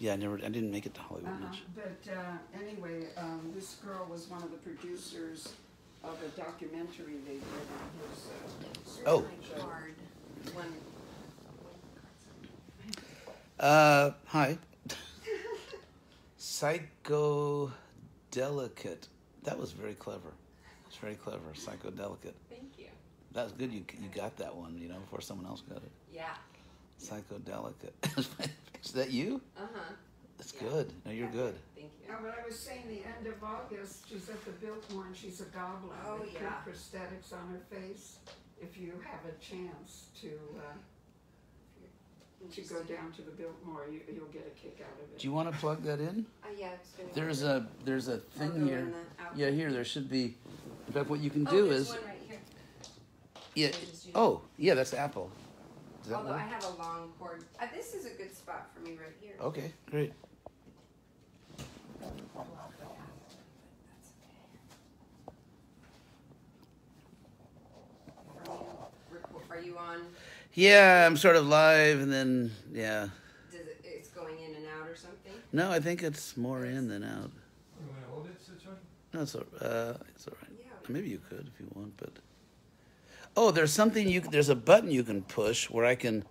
Yeah, I didn't make it to Hollywood much. But anyway, this girl was one of the producers of a documentary they did on his. Hi. Psychodelicate. That was very clever. It's very clever. Psychodelicate. Thank you. That was good. You got that one, before someone else got it. Yeah. Psychodelicate. Is that you? Uh-huh. That's good. No, you're good. Thank you. But I was saying the end of August, she's at the Biltmore and she's a goblin. Oh, They yeah. put prosthetics on her face. If you have a chance to go down to the Biltmore, you'll get a kick out of it. Do you want to plug that in? Yeah. It's There's a thing go here. in the outlet. Yeah, here there should be. In fact, what you can Oh, do there's is. one right here. Yeah. So just use- Oh, yeah, that's Apple. Does that Although work? I have a long cord. This is a good spot for me right here. Okay, great. Are you on? Yeah, I'm sort of live, and then yeah. It's going in and out or something? No, I think it's more in than out. You want to hold it, Sichuan? No, it's all right. Yeah. Maybe you could if you want, but there's something there's a button you can push where I can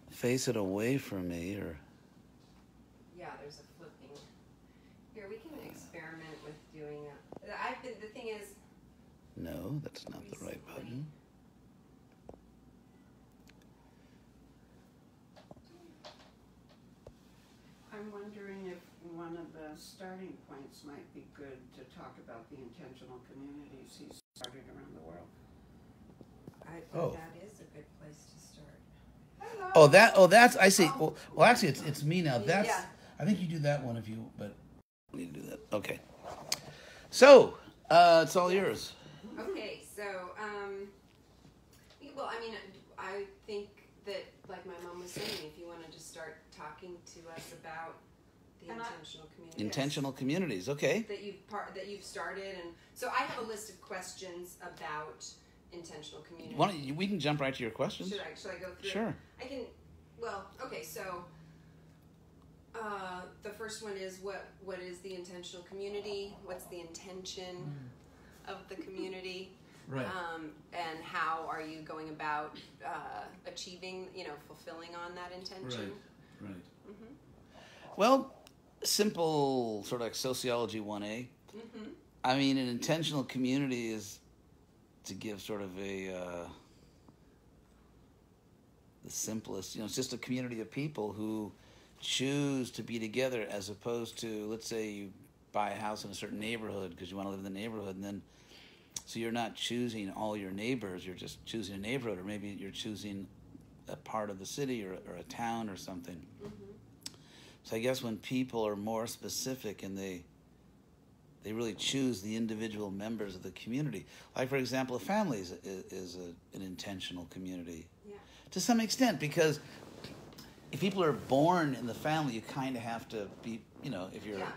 face it away from me, or Yeah, there's a flipping. Here, we can experiment with doing the thing is. no, that's not the right button. I'm wondering if one of the starting points might be good to talk about the intentional communities he's started around the world. I think that is a good place to start. That's I see. Well, actually, it's me now. That's Yeah. I think you do that one if you, but I need to do that. Okay. So it's all yours. Okay, so well, I mean, I think that, like my mom was saying, if you want to just start talking to us about the intentional communities. Intentional communities. Okay. That you've started, and so I have a list of questions about intentional communities. Why don't we can jump right to your questions? Should I go through? Sure. I can. Well, okay. So the first one is what is the intentional community? What's the intention of the community? Right. And how are you going about achieving, fulfilling on that intention? Right. Mm-hmm. Well, simple sort of like sociology 1A. Mm-hmm. I mean, an intentional community is to give sort of the simplest, it's just a community of people who choose to be together, as opposed to, let's say you buy a house in a certain neighborhood because you want to live in the neighborhood, and then so you're not choosing all your neighbors, you're just choosing a neighborhood, or maybe you're choosing a part of the city or a town or something. Mm-hmm. So I guess when people are more specific and they really choose the individual members of the community, like for example, a family is an intentional community. Yeah. To some extent, because if people are born in the family, you kind of have to be, if you're... Yeah,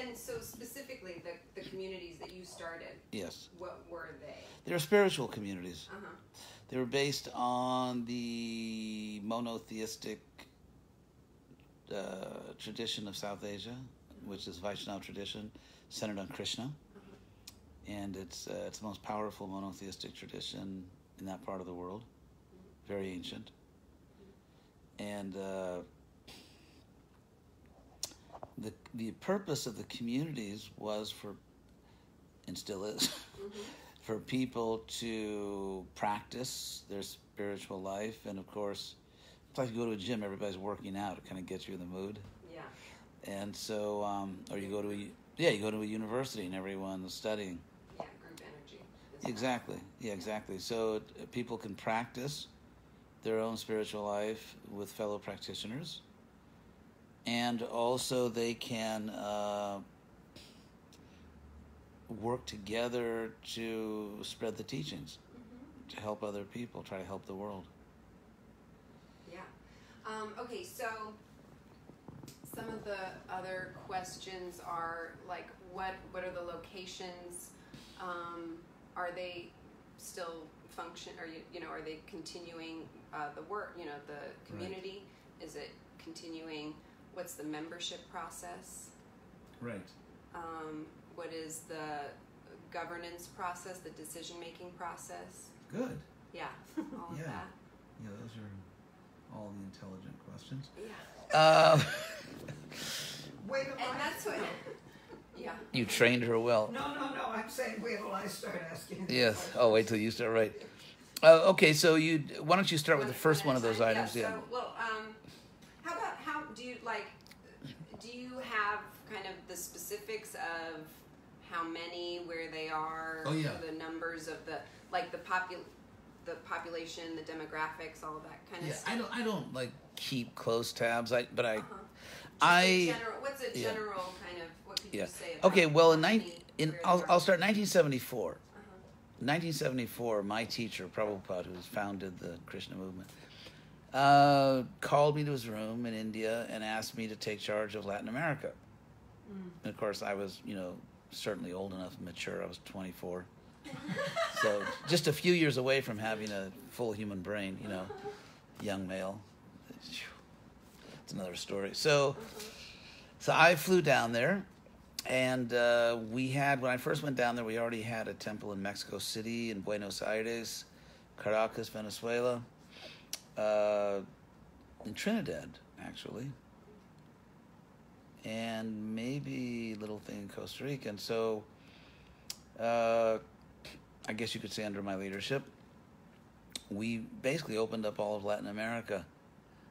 and so specifically, the communities that you started, Yes. what were they? They're spiritual communities. Uh-huh. They were based on the monotheistic tradition of South Asia, which is Vaishnava tradition, centered on Krishna. Uh-huh. And it's the most powerful monotheistic tradition in that part of the world. Very ancient. And the purpose of the communities was for, and still is, for people to practice their spiritual life. And of course, it's like you go to a gym, everybody's working out. It kind of gets you in the mood. Yeah. And so, or you go to a university and everyone's studying. Yeah, group energy. Exactly. Yeah, exactly. So people can practice their own spiritual life with fellow practitioners, and also they can work together to spread the teachings, to help other people, try to help the world. Yeah. Okay, so some of the other questions are like, what are the locations? Are they still function? Are they continuing the work? The community, is it continuing what's the membership process? Right. What is the governance process, the decision-making process? Good. Yeah, all of Yeah. that. Yeah, those are all the intelligent questions. Yeah. Wait till And that's what, yeah. You trained her well. No, I'm saying wait till I start asking. Yes. Oh, wait till you start. Right. Okay. So why don't you start with the first one of those items? Yeah. So, well, how do you have kind of the specifics of how many, where they are, Oh, yeah. the numbers of the population, the demographics, all of that kind of stuff? I don't like keep close tabs. But I. What's a general kind of, what could you say about Okay, well, I'll start 1974. 1974, my teacher, Prabhupada, who's founded the Krishna movement, called me to his room in India and asked me to take charge of Latin America. And of course, I was, certainly old enough and mature. I was 24. So just a few years away from having a full human brain, young male. It's another story. So I flew down there, and when I first went down there, we already had a temple in Mexico City, in Buenos Aires, Caracas, Venezuela, in Trinidad, actually, and maybe a little thing in Costa Rica. And so I guess you could say under my leadership, we basically opened up all of Latin America.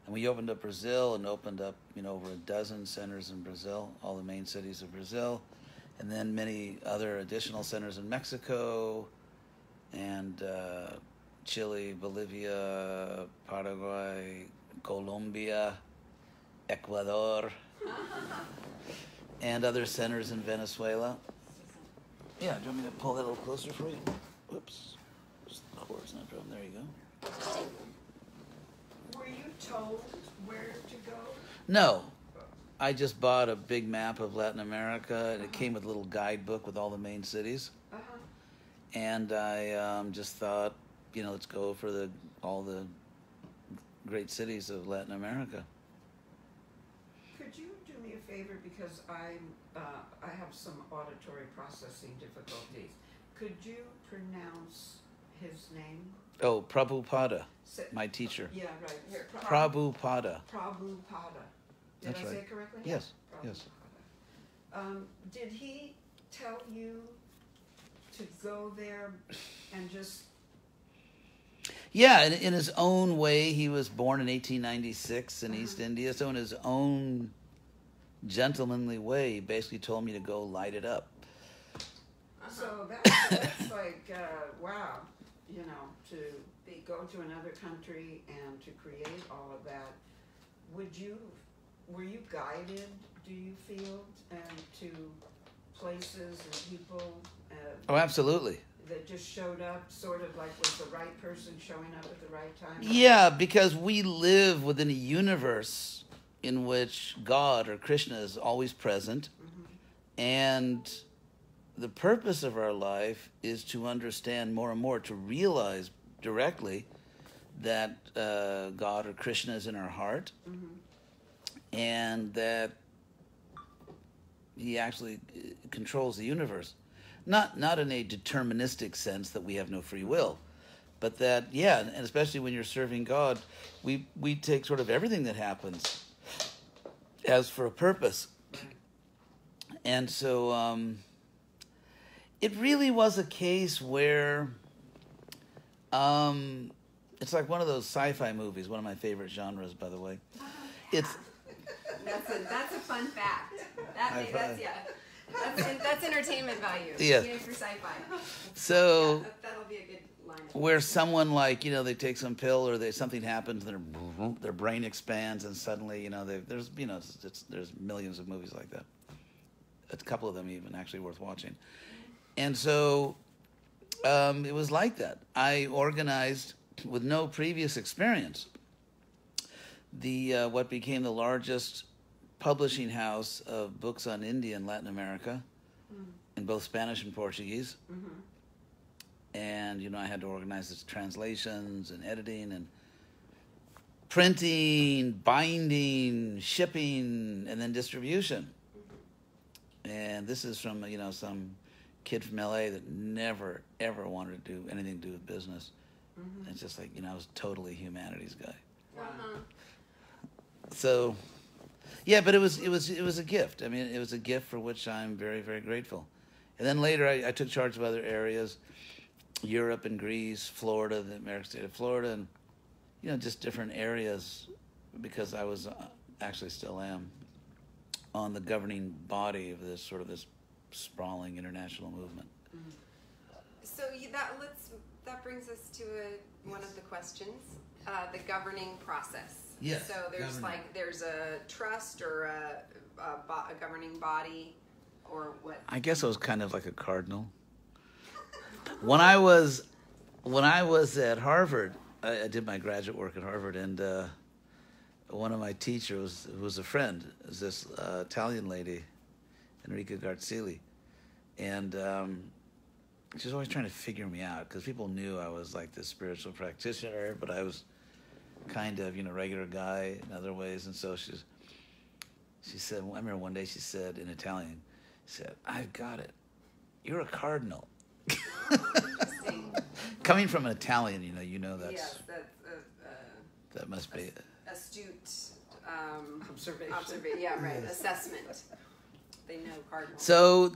And we opened up Brazil and opened up, over a dozen centers in Brazil, all the main cities of Brazil, and then many other additional centers in Mexico and Chile, Bolivia, Paraguay, Colombia, Ecuador, and other centers in Venezuela. Yeah, do you want me to pull that a little closer for you? Whoops. Just the cord's not drawn. There you go. Were you told where to go? No. I just bought a big map of Latin America, and it came with a little guidebook with all the main cities. And I just thought, let's go for all the great cities of Latin America. Could you do me a favor, because I have some auditory processing difficulties. Could you pronounce his name? Oh, Prabhupada, my teacher. Yeah, right. Here, Prabhupada. Prabhupada. Did That's I right. say it correctly? Yes, Prabhupada. yes. Did he tell you to go there and just... Yeah, in his own way. He was born in 1896 in East India, so in his own gentlemanly way, he basically told me to go light it up. So that's like, wow, to go to another country and to create all of that. Were you guided, do you feel, to places and people? Oh, absolutely. That just showed up, sort of like was the right person showing up at the right time? Yeah, because we live within a universe in which God or Krishna is always present, and the purpose of our life is to understand more and more, to realize directly that God or Krishna is in our heart, and that he actually controls the universe. Not in a deterministic sense that we have no free will, but that, and especially when you're serving God, we take sort of everything that happens as for a purpose. And so it really was a case where it's like one of those sci-fi movies, one of my favorite genres, by the way. It's That's a fun fact. That's entertainment value. Yes. Yay for sci-fi. So That'll be a good line. where someone they take some pill or something happens, and their brain expands, and suddenly there's millions of movies like that. A couple of them even actually worth watching. And so it was like that. I organized with no previous experience what became the largest publishing house of books on India and Latin America, in both Spanish and Portuguese. And I had to organize its translations and editing and printing, binding, shipping, and then distribution. And this is from, some kid from LA that never, ever wanted to do anything to do with business. Mm-hmm. It's just like, I was totally a humanities guy. Wow. So, yeah, but it was a gift. I mean, it was a gift for which I'm very, very grateful. And then later I took charge of other areas, Europe and Greece, Florida, the American state of Florida, and, just different areas, because I was, actually still am, on the governing body of this sprawling international movement. So that brings us to one of the questions, the governing process. Yes. So there's a trust or a governing body, or what? I guess I was kind of like a cardinal. When I was at Harvard, I did my graduate work at Harvard, and one of my teachers, who was a friend, is this Italian lady, Enrica Garzili, and she was always trying to figure me out, because people knew I was like this spiritual practitioner, but I was kind of, regular guy in other ways. And so she said, I remember one day she said in Italian, she said, "I've got it. You're a cardinal." Coming from an Italian, that's... Yes, that must be... astute Observation. Yeah, right. Assessment. They know cardinal. So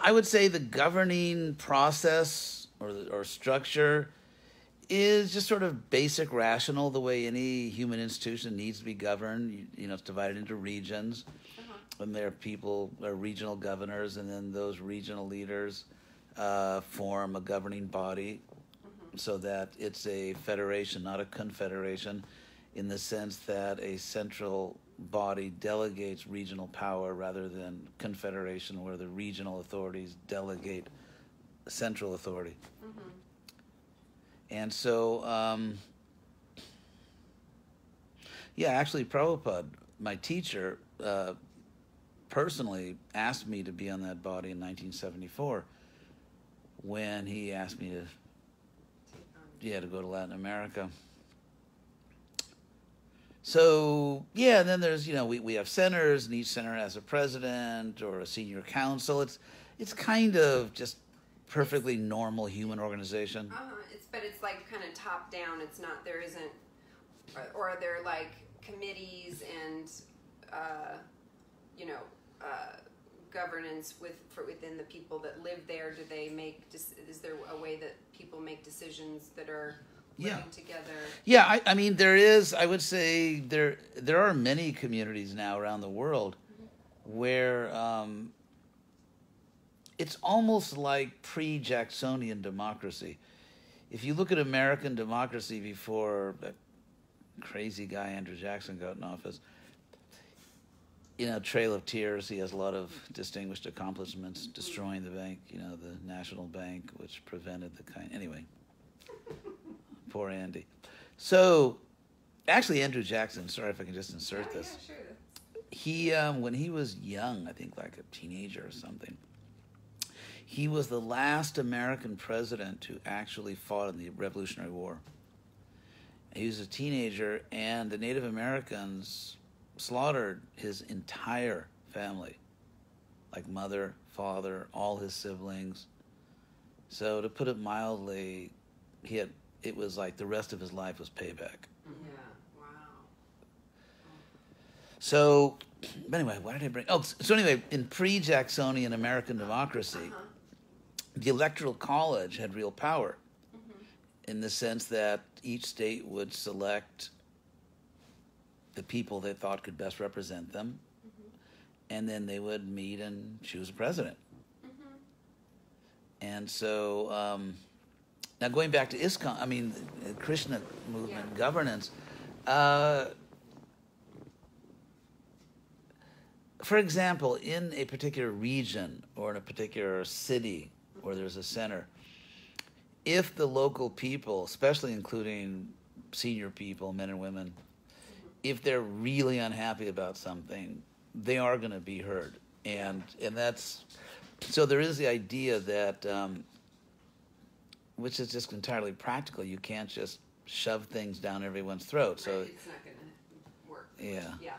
I would say the governing process or structure is just sort of basic rational, the way any human institution needs to be governed. It's divided into regions, and there are regional governors, and then those regional leaders form a governing body, so that it's a federation, not a confederation, in the sense that a central body delegates regional power rather than confederation, where the regional authorities delegate central authority. And so, actually Prabhupada, my teacher, personally asked me to be on that body in 1974 when he asked me to go to Latin America. So, then there's, we have centers, and each center has a president or a senior council. It's kind of just perfectly normal human organization. But it's like kind of top down. It's not, there isn't, or are there like committees and, governance within the people that live there? Do they is there a way that people make decisions that are living together? Yeah, I mean, there is, I would say there are many communities now around the world where it's almost like pre-Jacksonian democracy. If you look at American democracy before that crazy guy Andrew Jackson got in office, Trail of Tears, he has a lot of distinguished accomplishments, destroying the bank, the National Bank, which prevented the kind... Anyway, poor Andy. So, actually, Andrew Jackson, sorry if I can just insert this. Yeah, sure. He, when he was young, I think like a teenager or something, he was the last American president who actually fought in the Revolutionary War. He was a teenager, and the Native Americans slaughtered his entire family, like mother, father, all his siblings. So to put it mildly, it was like the rest of his life was payback. Yeah, wow. So, but anyway, why did I bring... so anyway, in pre-Jacksonian American democracy, the Electoral College had real power in the sense that each state would select the people they thought could best represent them, and then they would meet and choose a president. And so, now going back to ISKCON, Krishna movement governance, for example, in a particular region or in a particular city where there's a center, if the local people, especially including senior people, men and women, if they're really unhappy about something, they are going to be heard. And that's... So there is the idea that, which is just entirely practical, you can't just shove things down everyone's throat. So right, it's not going to work. yeah. Yeah.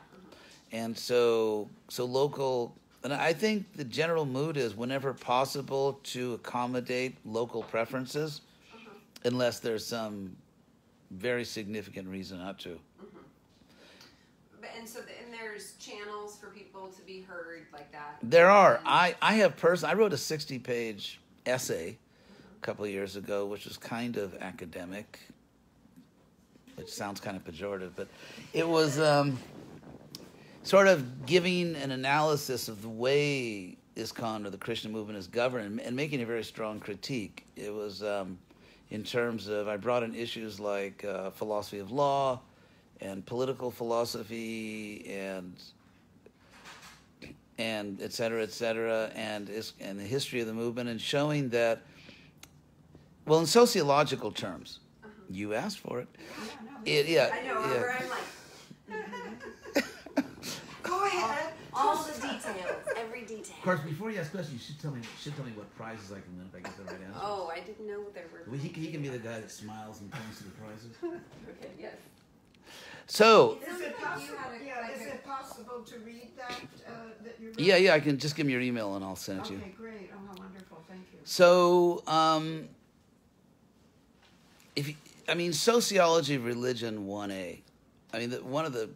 And so local, and I think the general mood is whenever possible to accommodate local preferences, unless there's some very significant reason not to. And there's channels for people to be heard like that. There are. And I wrote a 60-page essay a couple of years ago, which was kind of academic, which sounds kind of pejorative, but it was sort of giving an analysis of the way ISKCON or the Christian movement is governed and making a very strong critique. It was in terms of, I brought in issues like philosophy of law and political philosophy and et cetera, and the history of the movement, and showing that, well, in sociological terms, you asked for it. I know, where I'm like, Go ahead. all the details, every detail. Of course, before you ask questions, you should tell me what prizes I can win if I get the right answer. Oh, I didn't know there were. Well, he can be the guy that smiles and points to the prizes. Okay, yes. So, Is it possible? like Is a- it possible to read that that you're? yeah, I can just give me your email and I'll send it to you. Okay, great. Oh, how wonderful. Thank you. So, sociology of religion 1A. I mean, one of the...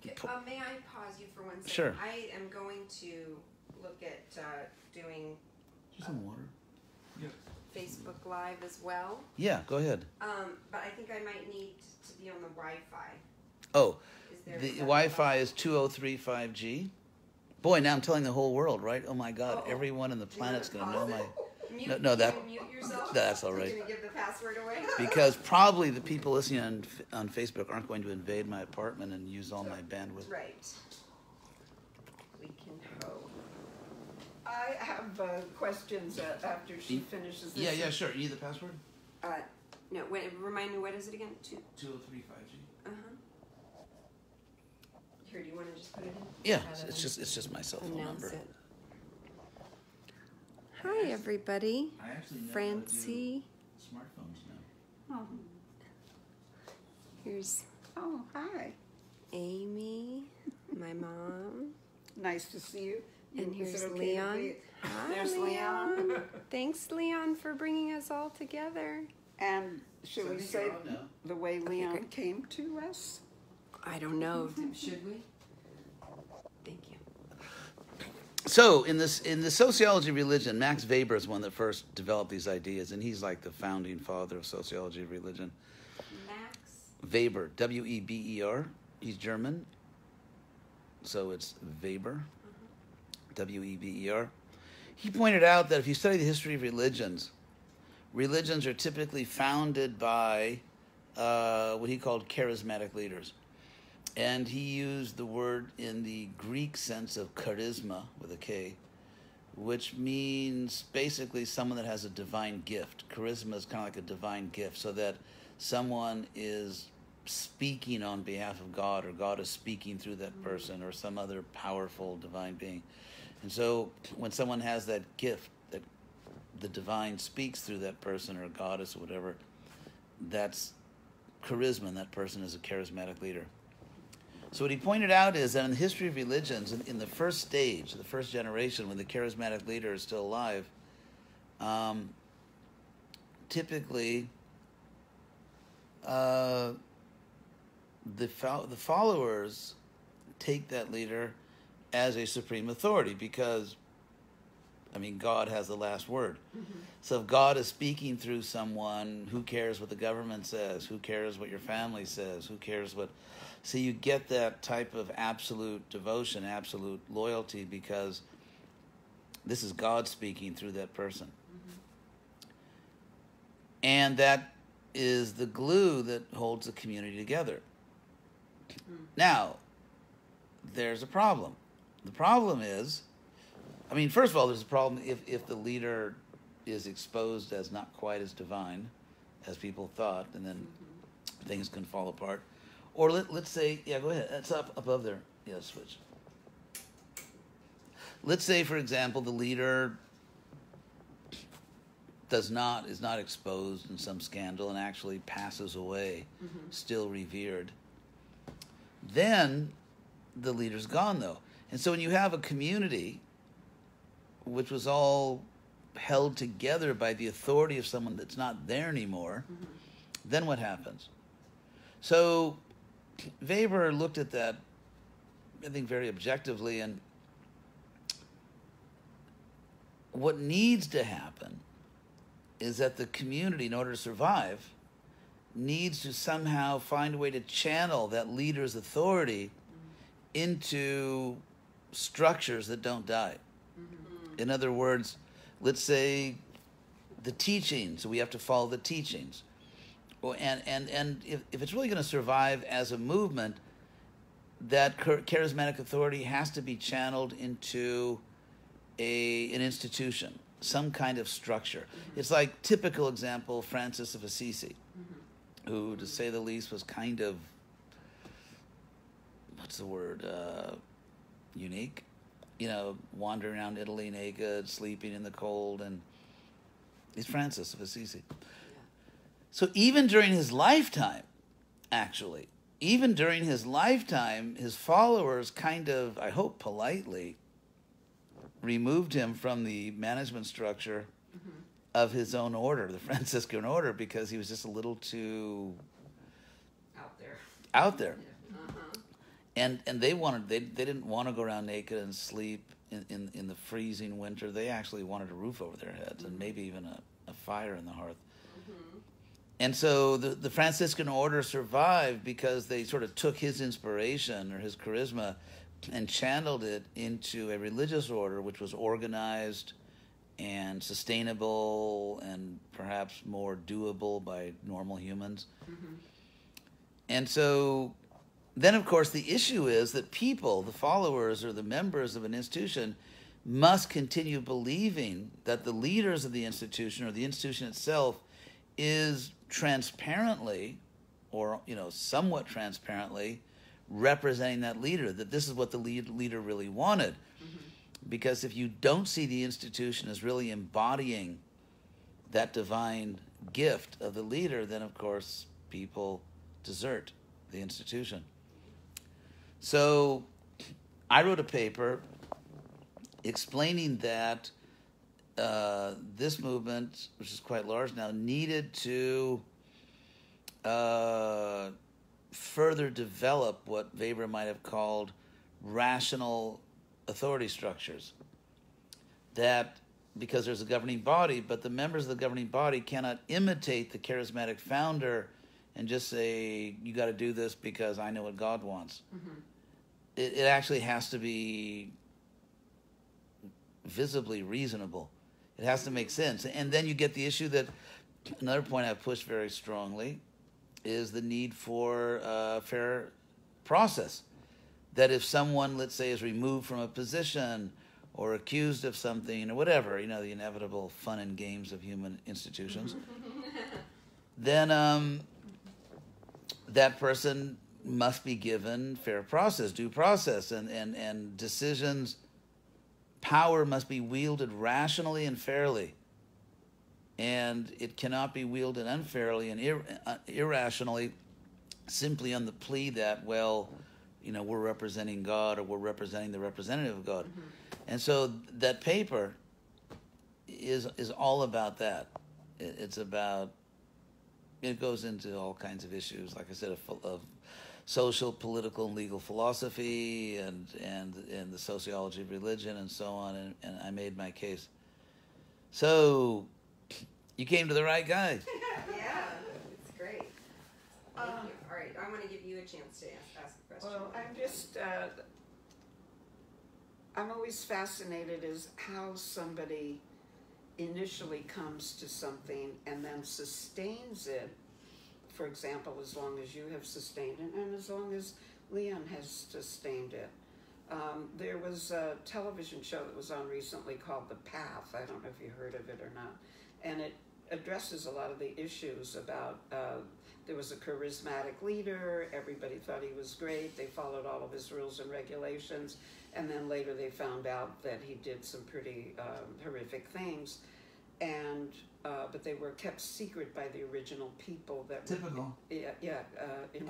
May I pause you for 1 second? Sure. I am going to look at doing Some water? Facebook Live as well. Yeah, go ahead. But I think I might need to be on the Wi-Fi. Oh, Is the that Wi-Fi is 2035G. Boy, now I'm telling the whole world, right? Oh my God, Uh-oh. everyone on the planet's going to know my... Mute, No, that- can you mute yourself? that's all right. You're going to give the password away? Because probably the people listening on Facebook aren't going to invade my apartment and use all my bandwidth. Right. We can hope. I have questions after she finishes this. Yeah, sure. You need the password? No, wait, remind me, what is it again? 2035G. Uh-huh. Here, do you want to just put it in? Yeah, Rather it's than just my cell phone announce number. it. Hi, everybody. I actually know Francie. smartphones now. Oh, Here's oh, hi. Amy, my mom. Nice to see you. And Is here's it okay to Leon. be- Hi, There's Leon. Thanks, Leon, for bringing us all together. And should we say the way Leon great. came to us? I don't know. Should we? Thank you. So in the sociology of religion, Max Weber is one that first developed these ideas, and he's like the founding father of sociology of religion. Max? Weber, Weber. He's German, so it's Weber, Weber. He pointed out that if you study the history of religions are typically founded by what he called charismatic leaders. And he used the word in the Greek sense of charisma, with a K, which means basically someone that has a divine gift. Charisma is kind of like a divine gift, so that someone is speaking on behalf of God, or God is speaking through that person, or some other powerful divine being. And so when someone has that gift, that the divine speaks through that person, or a goddess, or whatever, that's charisma, and that person is a charismatic leader. So what he pointed out is that in the history of religions, in the first stage, the first generation, when the charismatic leader is still alive, typically the followers take that leader as a supreme authority, because, I mean, God has the last word. Mm-hmm. So if God is speaking through someone, who cares what the government says? Who cares what your family says? Who cares what... So you get that type of absolute devotion, absolute loyalty, because this is God speaking through that person. Mm-hmm. And that is the glue that holds the community together. Mm-hmm. Now, there's a problem. The problem is, I mean, first of all, there's a problem if the leader is exposed as not quite as divine as people thought, and then things can fall apart. Or let's say, yeah, go ahead. It's up above there. Yeah, switch. Let's say, for example, the leader is not exposed in some scandal and actually passes away, still revered, then the leader's gone, though. And so when you have a community which was all held together by the authority of someone that's not there anymore, then what happens? So Weber looked at that, I think, very objectively, and what needs to happen is that the community, in order to survive, needs to somehow find a way to channel that leader's authority into structures that don't die. In other words, let's say the teachings, we have to follow the teachings. And if it's really going to survive as a movement, that charismatic authority has to be channeled into an institution, some kind of structure. It's like, typical example, Francis of Assisi, who, to say the least, was kind of, what's the word, unique. You know, wandering around Italy naked, sleeping in the cold, and he's Francis of Assisi. So even during his lifetime, actually, his followers kind of, I hope politely, removed him from the management structure of his own order, the Franciscan order, because he was just a little too out there. And they didn't want to go around naked and sleep in the freezing winter. They actually wanted a roof over their heads and maybe even a fire in the hearth. And so the Franciscan order survived because they sort of took his inspiration or his charisma and channeled it into a religious order which was organized and sustainable and perhaps more doable by normal humans. And so then, of course, the issue is that people, the followers or the members of an institution, must continue believing that the leaders of the institution or the institution itself is transparently, or somewhat transparently, representing that leader, that this is what the leader really wanted. Because if you don't see the institution as really embodying that divine gift of the leader, then of course people desert the institution. So I wrote a paper explaining that this movement, which is quite large now, needed to further develop what Weber might have called rational authority structures. That because there's a governing body, but the members of the governing body cannot imitate the charismatic founder and just say, you got to do this because I know what God wants. It actually has to be visibly reasonable. It has to make sense. And then you get the issue that, another point I've pushed very strongly, is the need for fair process. That if someone, let's say, is removed from a position or accused of something or whatever, the inevitable fun and games of human institutions, then that person must be given fair process, due process, and decisions, power must be wielded rationally and fairly. And it cannot be wielded unfairly and irrationally simply on the plea that, we're representing God or we're representing the representative of God. And so that paper is all about that. It's about, it goes into all kinds of issues, like I said, of social, political, and legal philosophy and the sociology of religion and so on, and I made my case. So you came to the right guy. Yeah, it's great. Thank you. All right, I want to give you a chance to ask a question. Well, I'm always fascinated as how somebody initially comes to something and then sustains it. For example, as long as you have sustained it and as long as Leon has sustained it. There was a television show that was on recently called The Path. I don't know if you heard of it or not. And it addresses a lot of the issues about, there was a charismatic leader, everybody thought he was great, they followed all of his rules and regulations, and then later they found out that he did some pretty horrific things. and but they were kept secret by the original people that Typical. involved in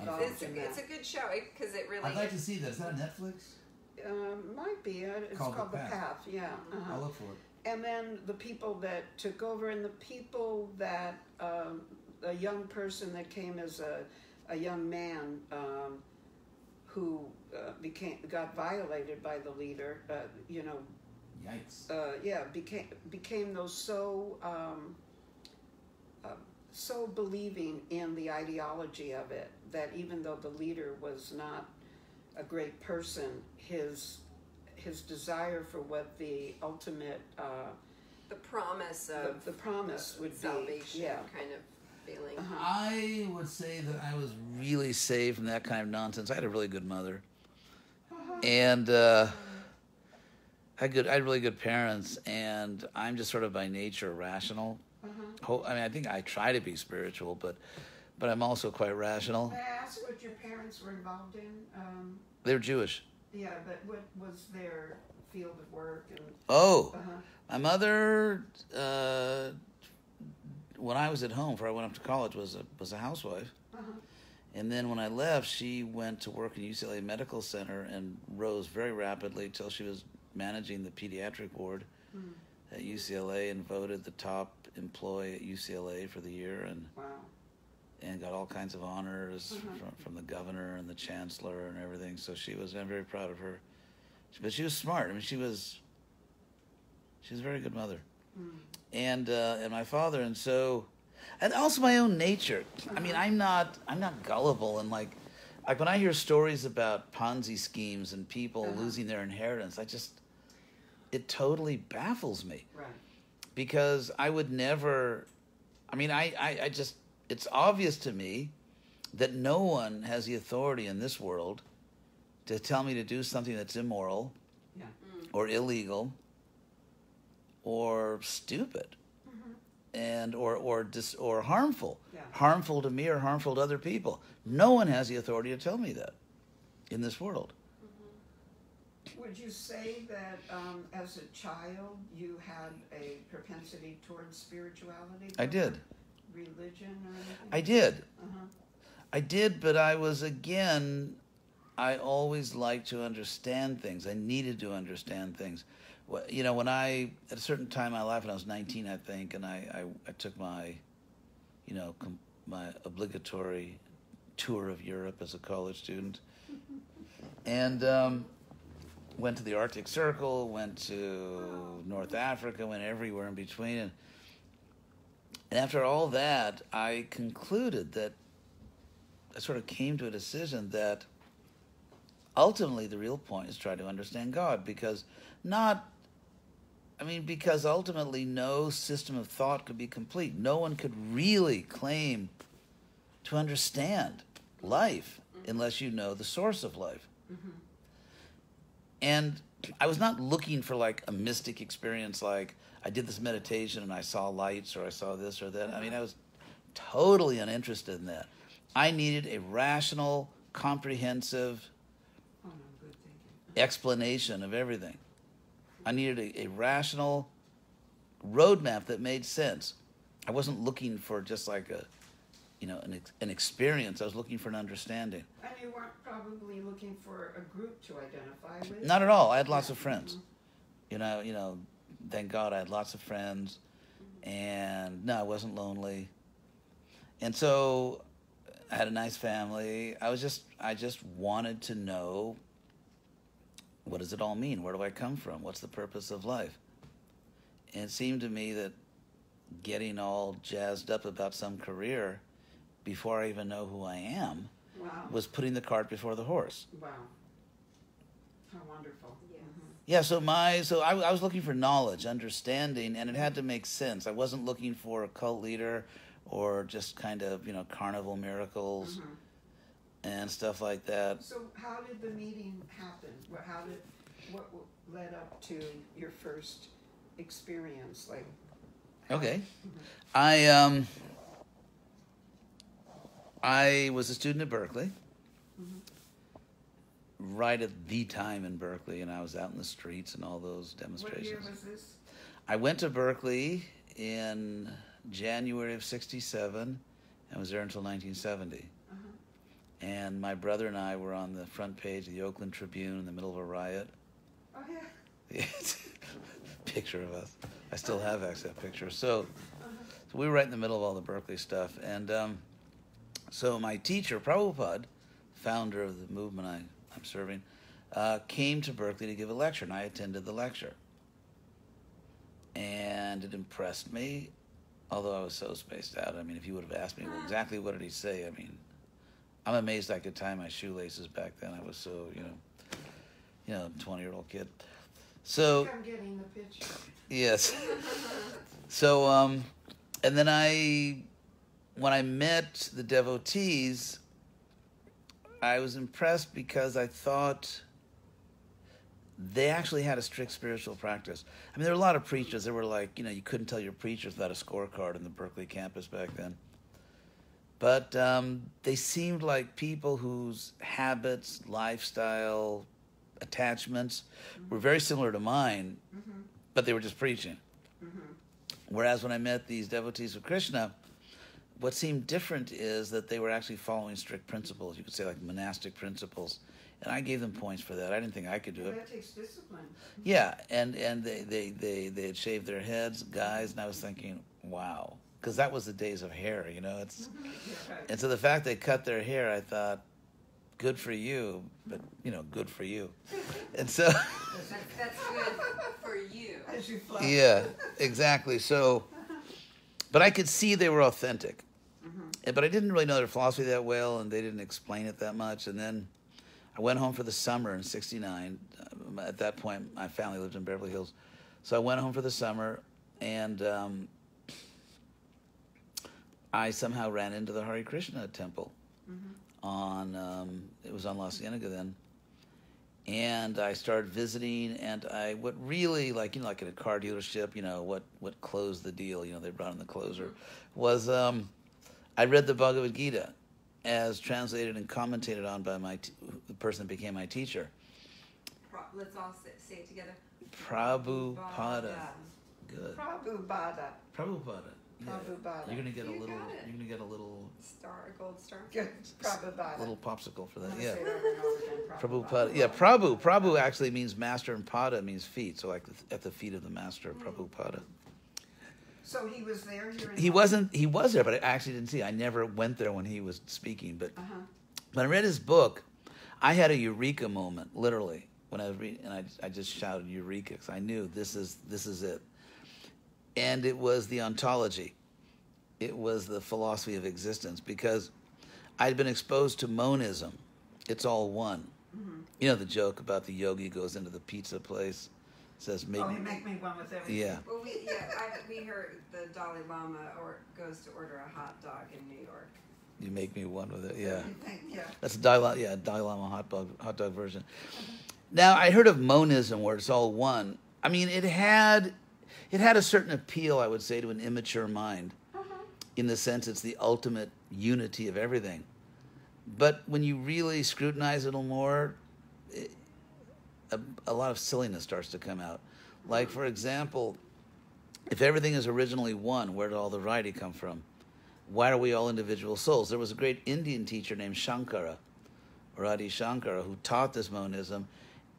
that. It's a good show because it really. I'd like to see that. Is that on Netflix? Might be. It's Called called The The Path. Path. Yeah. Uh-huh. I'll look for it. And then the people that took over, and the people that a young person that came as a young man who got violated by the leader. Yikes. Became those so believing in the ideology of it that even though the leader was not a great person, his desire for what the ultimate the promise of the promise would salvation be, kind of feeling. Uh-huh. I would say that I was really saved from that kind of nonsense. I had a really good mother, and I had really good parents, and I'm just sort of by nature rational. I mean, I think I try to be spiritual, but I'm also quite rational. May I ask what your parents were involved in? They're Jewish. Yeah, but what was their field of work? My mother, when I was at home, before I went up to college, was a housewife. And then when I left, she went to work in UCLA Medical Center and rose very rapidly till she was managing the pediatric ward at UCLA and voted the top employee at UCLA for the year, and got all kinds of honors from the governor and the chancellor and everything. So I'm very proud of her. But she was smart. I mean, she was a very good mother. And my father, and also my own nature. I mean, I'm not gullible, and like when I hear stories about Ponzi schemes and people losing their inheritance, it totally baffles me. Right. Because I would never, I mean, it's obvious to me that no one has the authority in this world to tell me to do something that's immoral or illegal or stupid and or harmful. Harmful to me or harmful to other people. No one has the authority to tell me that in this world. Would you say that as a child you had a propensity towards spirituality? I did. Religion or anything? I did. I did, but I always liked to understand things. I needed to understand things. When at a certain time in my life, when I was 19, I think, and I took my, my obligatory tour of Europe as a college student, and went to the Arctic Circle, went to North Africa, went everywhere in between, and after all that, I concluded that I sort of came to a decision that ultimately the real point is try to understand God, because ultimately no system of thought could be complete. No one could really claim to understand life unless you know the source of life. And I was not looking for like a mystic experience, like I did this meditation and I saw lights or I saw this or that. I mean, I was totally uninterested in that. I needed a rational, comprehensive explanation of everything. I needed a rational roadmap that made sense. I wasn't looking for just like an experience. I was looking for an understanding. And you weren't probably looking for a group to identify with? Not at all. I had lots of friends. Thank God I had lots of friends. And no, I wasn't lonely. And so I had a nice family. I just wanted to know, what does it all mean? Where do I come from? What's the purpose of life? And it seemed to me that getting all jazzed up about some career before I even know who I am was putting the cart before the horse. Wow. How wonderful. Yeah, so I was looking for knowledge, understanding, and it had to make sense. I wasn't looking for a cult leader or just kind of, carnival miracles and stuff like that. So how did the meeting happen? What led up to your first experience? Okay. I was a student at Berkeley, right at the time in Berkeley, and I was out in the streets and all those demonstrations. What year was this? I went to Berkeley in January of '67 and was there until 1970. And my brother and I were on the front page of the Oakland Tribune in the middle of a riot. Oh, yeah. It's a picture of us. I still have actually that picture. So we were right in the middle of all the Berkeley stuff. And so my teacher, Prabhupada, founder of the movement I'm serving, came to Berkeley to give a lecture, and I attended the lecture. And it impressed me, although I was so spaced out. I mean, if you would have asked me, well, exactly what did he say? I mean, I'm amazed I could tie my shoelaces back then. I was so, 20-year-old kid. So I'm getting the picture. yes. So, and then when I met the devotees, I was impressed because I thought they actually had a strict spiritual practice. I mean, there were a lot of preachers that were like, you couldn't tell your preachers without a scorecard in the Berkeley campus back then. But they seemed like people whose habits, lifestyle, attachments were very similar to mine, but they were just preaching. Whereas when I met these devotees of Krishna, what seemed different is that they were actually following strict principles. You could say like monastic principles. And I gave them points for that. I didn't think I could do it. That takes discipline. Yeah, and they had shaved their heads, guys, and I was thinking, wow. Because that was the days of hair, It's and so the fact they cut their hair, I thought, good for you, but good for you. And so That's good for you. As you fly. yeah, exactly. So, but I could see they were authentic, but I didn't really know their philosophy that well, and they didn't explain it that much. And then I went home for the summer in '69. At that point, my family lived in Beverly Hills, so I went home for the summer, and I somehow ran into the Hare Krishna temple it was on La Cienega then, and I started visiting, and what really, like at a car dealership, what closed the deal, they brought in the closer, was I read the Bhagavad Gita as translated and commentated on by the person that became my teacher. Let's all say it together. Prabhupada. Good. Prabhupada. Prabhupada. Yeah. Prabhupada. You're gonna get You a little. got it. You're gonna get a little. A gold star. Good. Prabhupada. Little popsicle for that. I'm gonna Yeah. say it over and over again, Prabhupada. Yeah. Prabhu actually means master, and pada means feet. So like at the feet of the master, Prabhupada. So he was there here in He wasn't. He was there, but I actually didn't see. I never went there when he was speaking. But when I read his book, I had a eureka moment, literally, when I was reading, and I just shouted eureka because I knew this is it. And it was the ontology. It was the philosophy of existence, because I'd been exposed to monism. It's all one. You know the joke about the yogi goes into the pizza place, says, you make me one with everything. Yeah. Well, we heard the Dalai Lama goes to order a hot dog in New York. You make me one with it, yeah. Yeah. That's a Dalai Lama hot dog version. Now, I heard of monism, where it's all one. I mean, it had a certain appeal, I would say, to an immature mind, in the sense it's the ultimate unity of everything. But when you really scrutinize it a little more, a lot of silliness starts to come out. Like, for example, if everything is originally one, where did all the variety come from? Why are we all individual souls? There was a great Indian teacher named Shankara, or Adi Shankara, who taught this monism,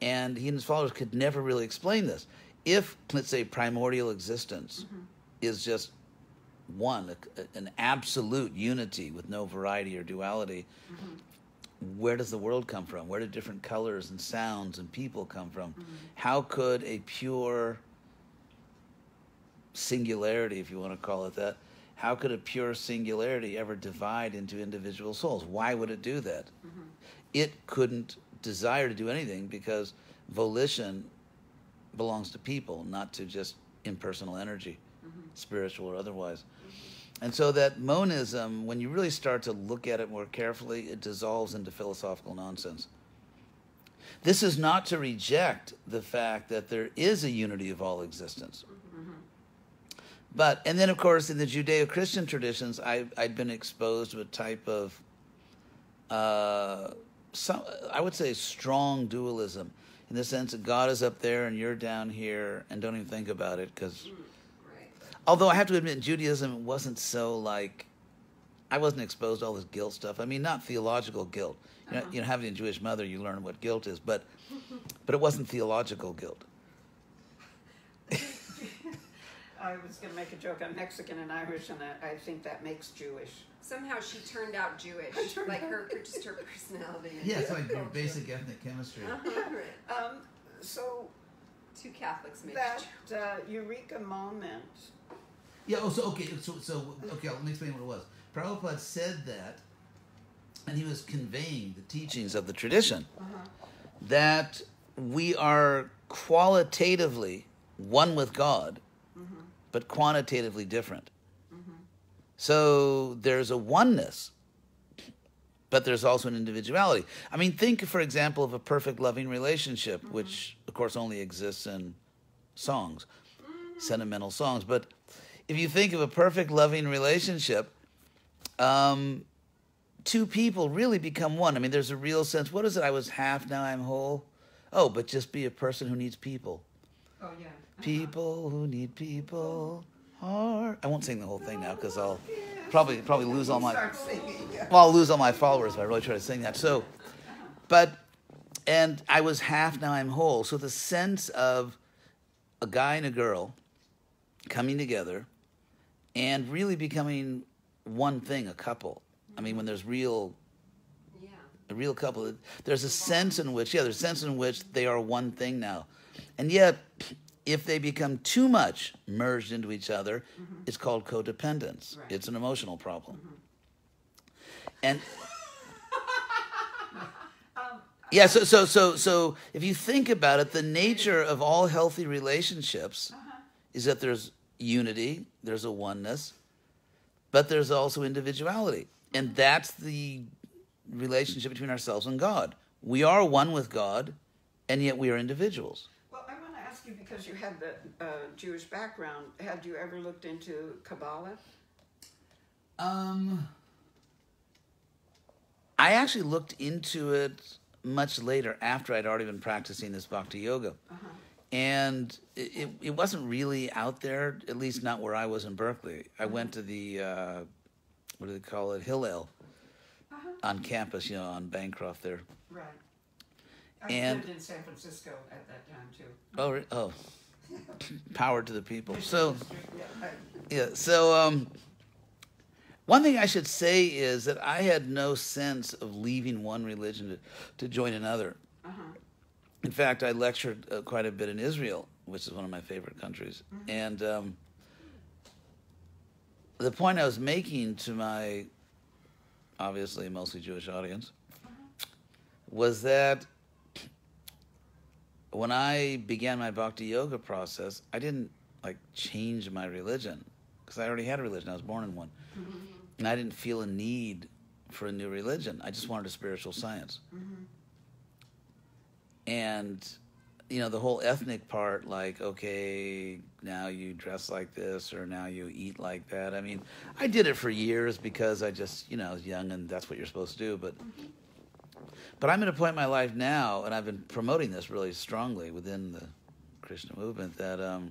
and he and his followers could never really explain this. If, let's say, primordial existence is just one, an absolute unity with no variety or duality, where does the world come from? Where do different colors and sounds and people come from? How could a pure singularity, if you want to call it that, how could a pure singularity ever divide into individual souls? Why would it do that? It couldn't desire to do anything, because volition belongs to people, not to just impersonal energy, spiritual or otherwise. And so that monism, when you really start to look at it more carefully, it dissolves into philosophical nonsense. This is not to reject the fact that there is a unity of all existence. But, and then of course in the Judeo-Christian traditions, I'd been exposed to a type of, I would say, strong dualism, in the sense that God is up there and you're down here, and don't even think about it, because Although I have to admit, in Judaism, it wasn't so like, I wasn't exposed to all this guilt stuff. I mean, not theological guilt. You know, having a Jewish mother, you learn what guilt is, but it wasn't theological guilt. I was going to make a joke. I'm Mexican and Irish, and I think that makes Jewish. Somehow she turned out Jewish, like just her personality. Yeah, it's like your basic ethnic chemistry. Right. So Two Catholics made that eureka moment. Yeah. Oh, okay. Okay. Let me explain what it was. Prabhupada said that, and he was conveying the teachings of the tradition, that we are qualitatively one with God, but quantitatively different. So there's a oneness, but there's also an individuality. I mean, think, for example, of a perfect loving relationship, which, of course, only exists in songs, sentimental songs. But if you think of a perfect loving relationship, two people really become one. I mean, there's a real sense. What is it? I was half, now I'm whole. Oh, but just be a person who needs people. Oh, yeah. People who need people are... I won't sing the whole thing now because I'll probably lose all my... Start singing. Yeah. Well, I'll lose all my followers if I really try to sing that. So, and I was half, now I'm whole. So the sense of a guy and a girl coming together and really becoming one thing, a couple. I mean, when there's a real couple, there's a sense in which they are one thing now. And yet, if they become too much merged into each other, it's called codependence. Right. It's an emotional problem. And yeah, so if you think about it, the nature of all healthy relationships is that there's unity, there's a oneness, but there's also individuality. And that's the relationship between ourselves and God. We are one with God, and yet we are individuals. Well, I want to ask you, because you had the Jewish background, had you ever looked into Kabbalah? I actually looked into it much later, after I'd already been practicing this bhakti yoga. And it wasn't really out there, at least not where I was in Berkeley. I went to the, what do they call it, Hillel, on campus, on Bancroft there. Right. I lived in San Francisco at that time, too. Oh, power to the people. So, Yeah. So, one thing I should say is that I had no sense of leaving one religion to join another. In fact, I lectured quite a bit in Israel, which is one of my favorite countries. And the point I was making to my, obviously, mostly Jewish audience was that when I began my bhakti yoga process, I didn't, change my religion, because I already had a religion. I was born in one. And I didn't feel a need for a new religion. I just wanted a spiritual science. And, the whole ethnic part, okay, now you dress like this, or now you eat like that. I mean, I did it for years because I just, I was young and that's what you're supposed to do. But I'm at a point in my life now, and I've been promoting this really strongly within the Krishna movement, that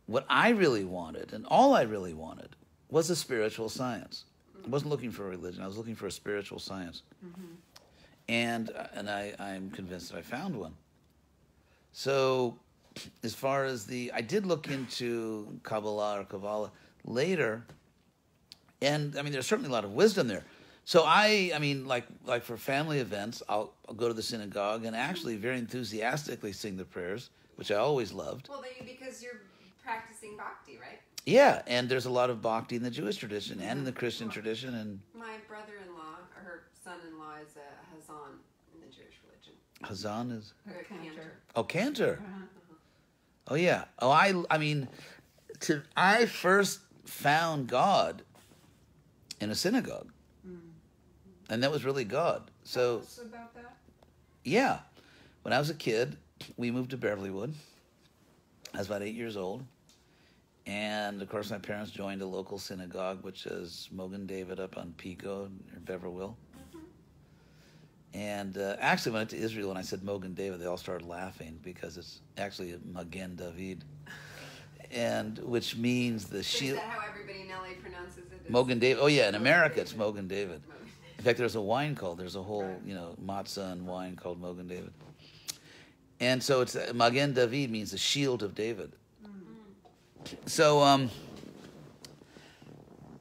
what I really wanted, and all I really wanted, was a spiritual science. I wasn't looking for a religion. I was looking for a spiritual science. And I'm convinced that I found one. So as far as I did look into Kabbalah or Kabbalah later, and I mean, there's certainly a lot of wisdom there. So I mean, like for family events, I'll go to the synagogue and actually very enthusiastically sing the prayers, which I always loved. Well, because you're practicing bhakti, right? Yeah, and there's a lot of bhakti in the Jewish tradition and in the Christian tradition. And my brother-in-law, or her son-in-law, is a Hazan in the Jewish religion. Hazan is? A cantor. Oh, cantor. Oh, yeah. Oh, I mean, I first found God in a synagogue. And that was really God. So, Tell us about that. Yeah. When I was a kid, we moved to Beverlywood. I was about 8 years old. And, of course, my parents joined a local synagogue, which is Mogan David up on Pico near Beverville. And actually, when I went to Israel and I said Mogan David, they all started laughing because it's actually Magen David. and which means the So is shield. that how everybody in LA pronounces it? Mogan David. Oh yeah, in Mogan America it's David. Mogan David. Mogan. In fact, there's a whole matzah and wine called Mogan David. And so it's Magen David means the shield of David. So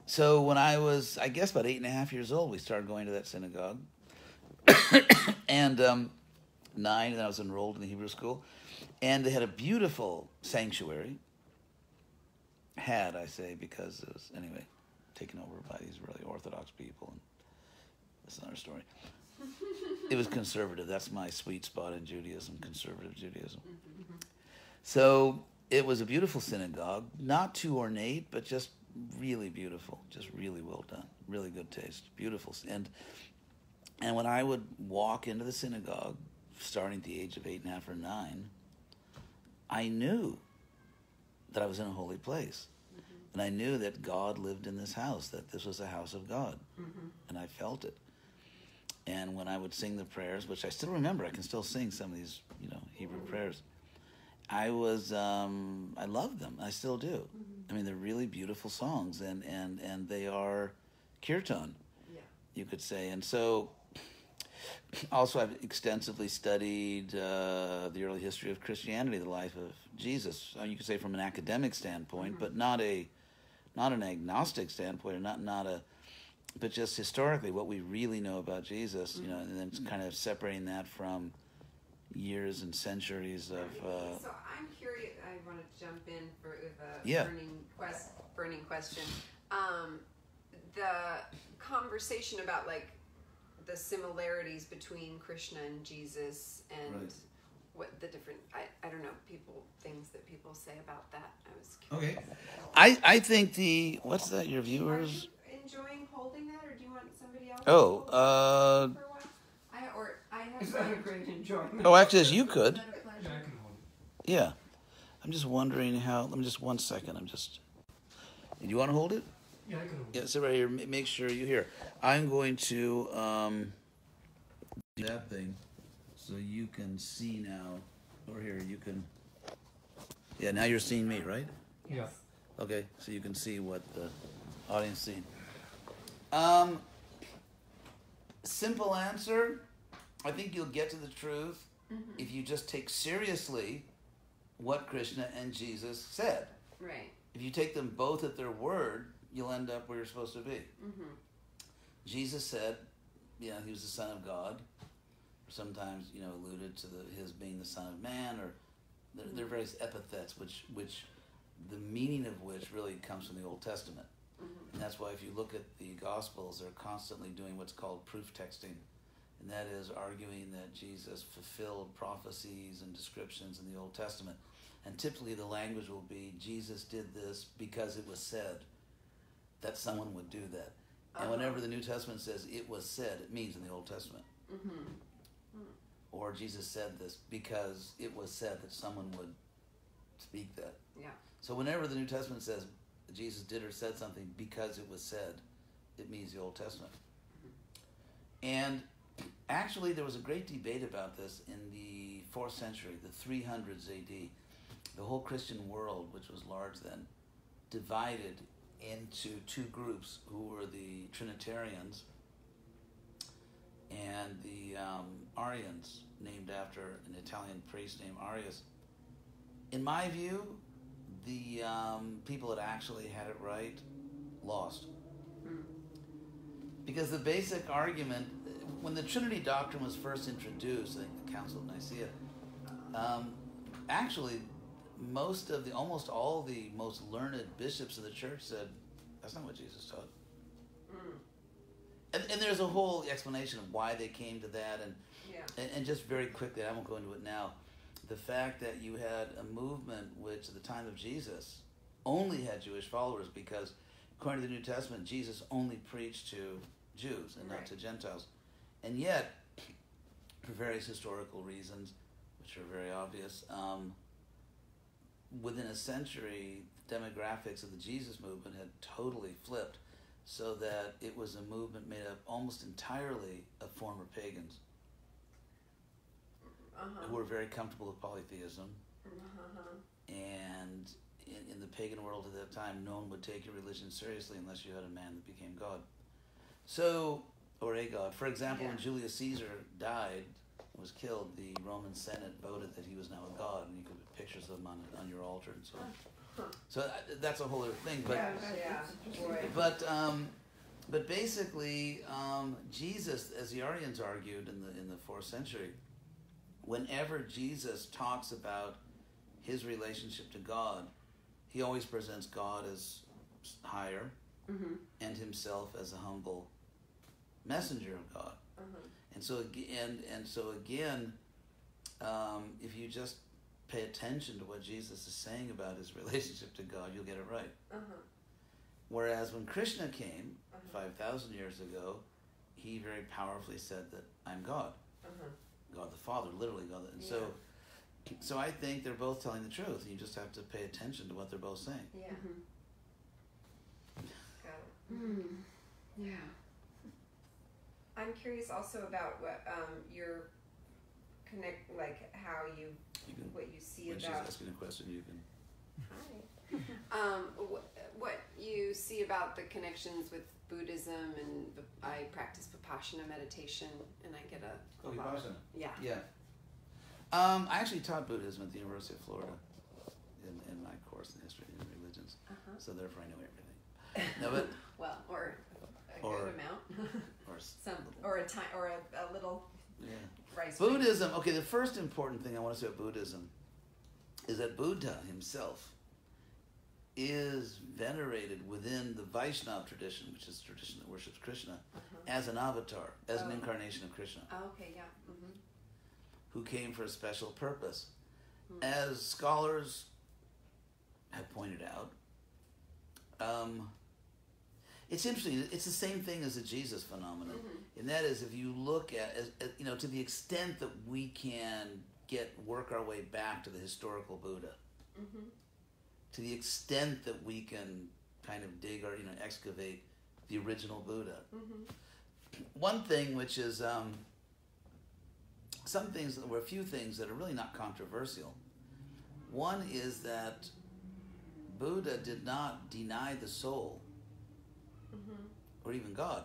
so when I was, I guess, about 8.5 years old, we started going to that synagogue. And 9, and I was enrolled in the Hebrew school. And they had a beautiful sanctuary. Had, I say, because it was, anyway, taken over by these really Orthodox people. And that's another story. It was conservative. That's my sweet spot in Judaism, conservative Judaism. So it was a beautiful synagogue, not too ornate, but just really beautiful, just really well done, really good taste, beautiful. And when I would walk into the synagogue, starting at the age of 8.5 or 9, I knew that I was in a holy place. And I knew that God lived in this house, that this was a house of God. And I felt it. And when I would sing the prayers, which I still remember, I can still sing some of these, Hebrew prayers. I loved them. I still do. I mean, they're really beautiful songs, and they are kirtan, you could say. And so, also I've extensively studied the early history of Christianity, the life of Jesus. You could say from an academic standpoint, but not an agnostic standpoint, or but just historically what we really know about Jesus, and then kind of separating that from years and centuries of. So I'm curious. I want to jump in for a Yeah. burning question. The conversation about like the similarities between Krishna and Jesus and Right. what the different I don't know things that people say about that. I was curious. Okay. I think what's that? Your Are viewers. you enjoying holding that, or do you want somebody else? Oh, to hold it for a while? I have. Is that a great enjoyment? Oh, actually, as you could. Yeah, I can hold it. Yeah. I'm just wondering how. Let me just 1 second. Do you want to hold it? Yeah, I can hold Yeah, it. sit right here. Make sure you hear. I'm going to do that thing so you can see now. Over here, you can. Yeah, now you're seeing me, right? Yeah. Okay, so you can see what the audience seeing. Simple answer. I think you'll get to the truth if you just take seriously what Krishna and Jesus said. Right. If you take them both at their word, you'll end up where you're supposed to be. Jesus said, he was the Son of God. Or sometimes, alluded to his being the Son of Man, or there are various epithets which the meaning of which really comes from the Old Testament. And that's why if you look at the Gospels, they're constantly doing what's called proof texting. And that is arguing that Jesus fulfilled prophecies and descriptions in the Old Testament. And typically the language will be, Jesus did this because it was said that someone would do that. And whenever the New Testament says it was said, it means in the Old Testament. Or Jesus said this because it was said that someone would speak that. Yeah. So whenever the New Testament says Jesus did or said something because it was said, it means the Old Testament. And actually there was a great debate about this in the 4th century, the 300s AD. The whole Christian world, which was large then, divided into two groups who were the Trinitarians and the Arians, named after an Italian priest named Arius. In my view, the people that actually had it right lost. Because the basic argument, when the Trinity doctrine was first introduced, I think the Council of Nicaea, actually almost all the most learned bishops of the church said, that's not what Jesus taught. And there's a whole explanation of why they came to that, and just very quickly, I won't go into it now, the fact that you had a movement which at the time of Jesus only had Jewish followers, because according to the New Testament, Jesus only preached to Jews and not to Gentiles. And yet, for various historical reasons, which are very obvious, within a century, the demographics of the Jesus movement had totally flipped, so that it was a movement made up almost entirely of former pagans who were very comfortable with polytheism. And in in the pagan world at that time, no one would take your religion seriously unless you had a man that became God. So, or a god. For example, when Julius Caesar died, was killed, the Roman Senate voted that he was now a god, and you could put pictures of him on your altar and so on. So that's a whole other thing. But but basically, Jesus, as the Arians argued in the 4th century, whenever Jesus talks about his relationship to God, he always presents God as higher and himself as a humble messenger of God. And so again, if you just pay attention to what Jesus is saying about his relationship to God, you'll get it right. Whereas when Krishna came 5,000 years ago, he very powerfully said that I'm God, God the Father, literally God. And so I think they're both telling the truth. You just have to pay attention to what they're both saying. Yeah. Got it. Yeah. I'm curious also about what your connect, like how you can, what you see when about. When she's asking a question, you can. Hi. What you see about the connections with Buddhism, and I practice Vipassana meditation, and I get a Vipassana. Yeah. Yeah. I actually taught Buddhism at the University of Florida in my course in history and religions, so therefore I know everything. No, but well, or a good amount, or a time, or a little. Yeah. Rice Buddhism. Okay, the first important thing I want to say about Buddhism is that Buddha himself is venerated within the Vaishnava tradition, which is a tradition that worships Krishna, as an avatar, as an incarnation of Krishna. Oh, okay, yeah. Who came for a special purpose. As scholars have pointed out, it's interesting. It's the same thing as the Jesus phenomenon, and that is, if you look at, to the extent that we can work our way back to the historical Buddha, to the extent that we can kind of dig or excavate the original Buddha. One thing which is a few things that are really not controversial. One is that Buddha did not deny the soul, or even God.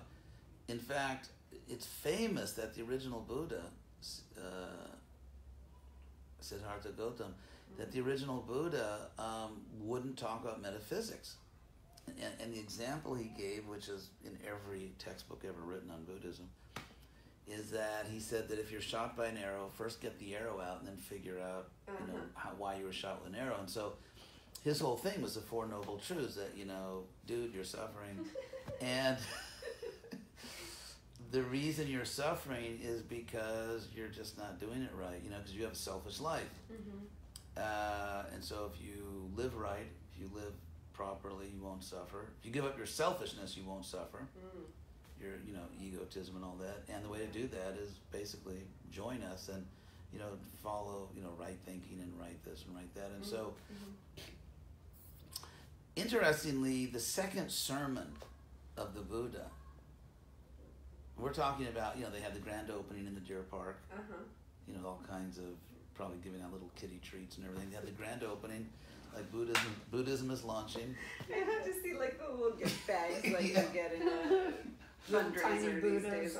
In fact, it's famous that the original Buddha, Siddhartha Gautama, that the original Buddha wouldn't talk about metaphysics. And the example he gave, which is in every textbook ever written on Buddhism, is that he said that if you're shot by an arrow, first get the arrow out and then figure out, why you were shot with an arrow. And so his whole thing was the Four Noble Truths that, dude, you're suffering. And the reason you're suffering is because you're just not doing it right, because you have a selfish life. And so if you live right, if you live properly, you won't suffer. If you give up your selfishness, you won't suffer. Your, egotism and all that. And the way to do that is basically join us and, follow, right thinking and right this and right that. And so, interestingly, the second sermon of the Buddha, we're talking about, they had the grand opening in the deer park, all kinds of, probably giving out little kitty treats and everything. They had the grand opening, like Buddhism is launching. I have to see like the little gift bags like you get in a fundraiser these days.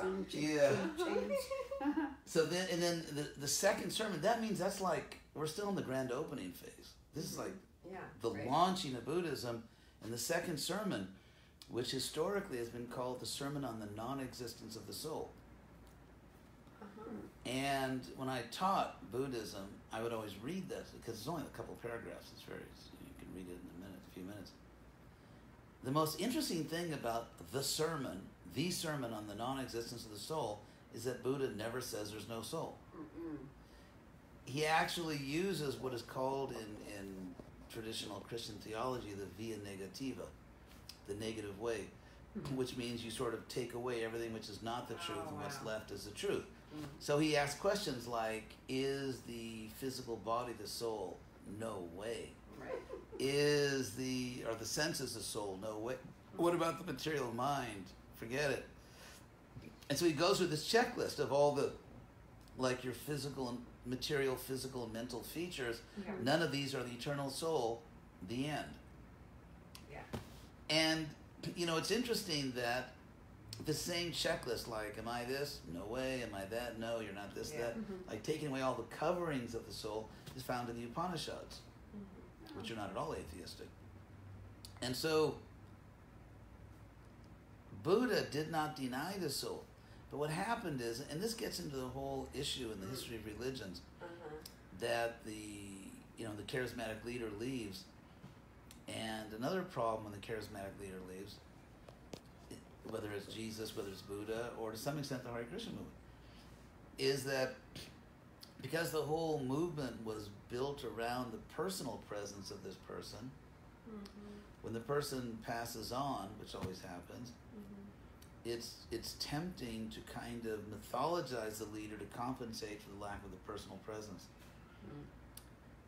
So then the second sermon, that means that's like, we're still in the grand opening phase. This is like launching of Buddhism. And the second sermon, which historically has been called the Sermon on the Non-Existence of the Soul. And when I taught Buddhism, I would always read this, because it's only a couple paragraphs. It's very, you can read it in a few minutes. The most interesting thing about the sermon on the non-existence of the soul, is that Buddha never says there's no soul. He actually uses what is called in traditional Christian theology the via negativa, the negative way, which means you sort of take away everything which is not the truth, and what's left is the truth. So he asks questions like, is the physical body the soul? No way. Are the senses the soul? No way. What about the material mind? Forget it. And so he goes through this checklist of all the, like, your physical and mental features. None of these are the eternal soul. The end. And, it's interesting that the same checklist, like, am I this? No way. Am I that? No, you're not this, that. Like, taking away all the coverings of the soul is found in the Upanishads, which are not at all atheistic. And so, Buddha did not deny the soul. But what happened is, and this gets into the whole issue in the history of religions, that the charismatic leader leaves. And another problem when the charismatic leader leaves, whether it's Jesus, whether it's Buddha, or to some extent the Hare Krishna movement, is that because the whole movement was built around the personal presence of this person, when the person passes on, which always happens, it's tempting to kind of mythologize the leader to compensate for the lack of the personal presence.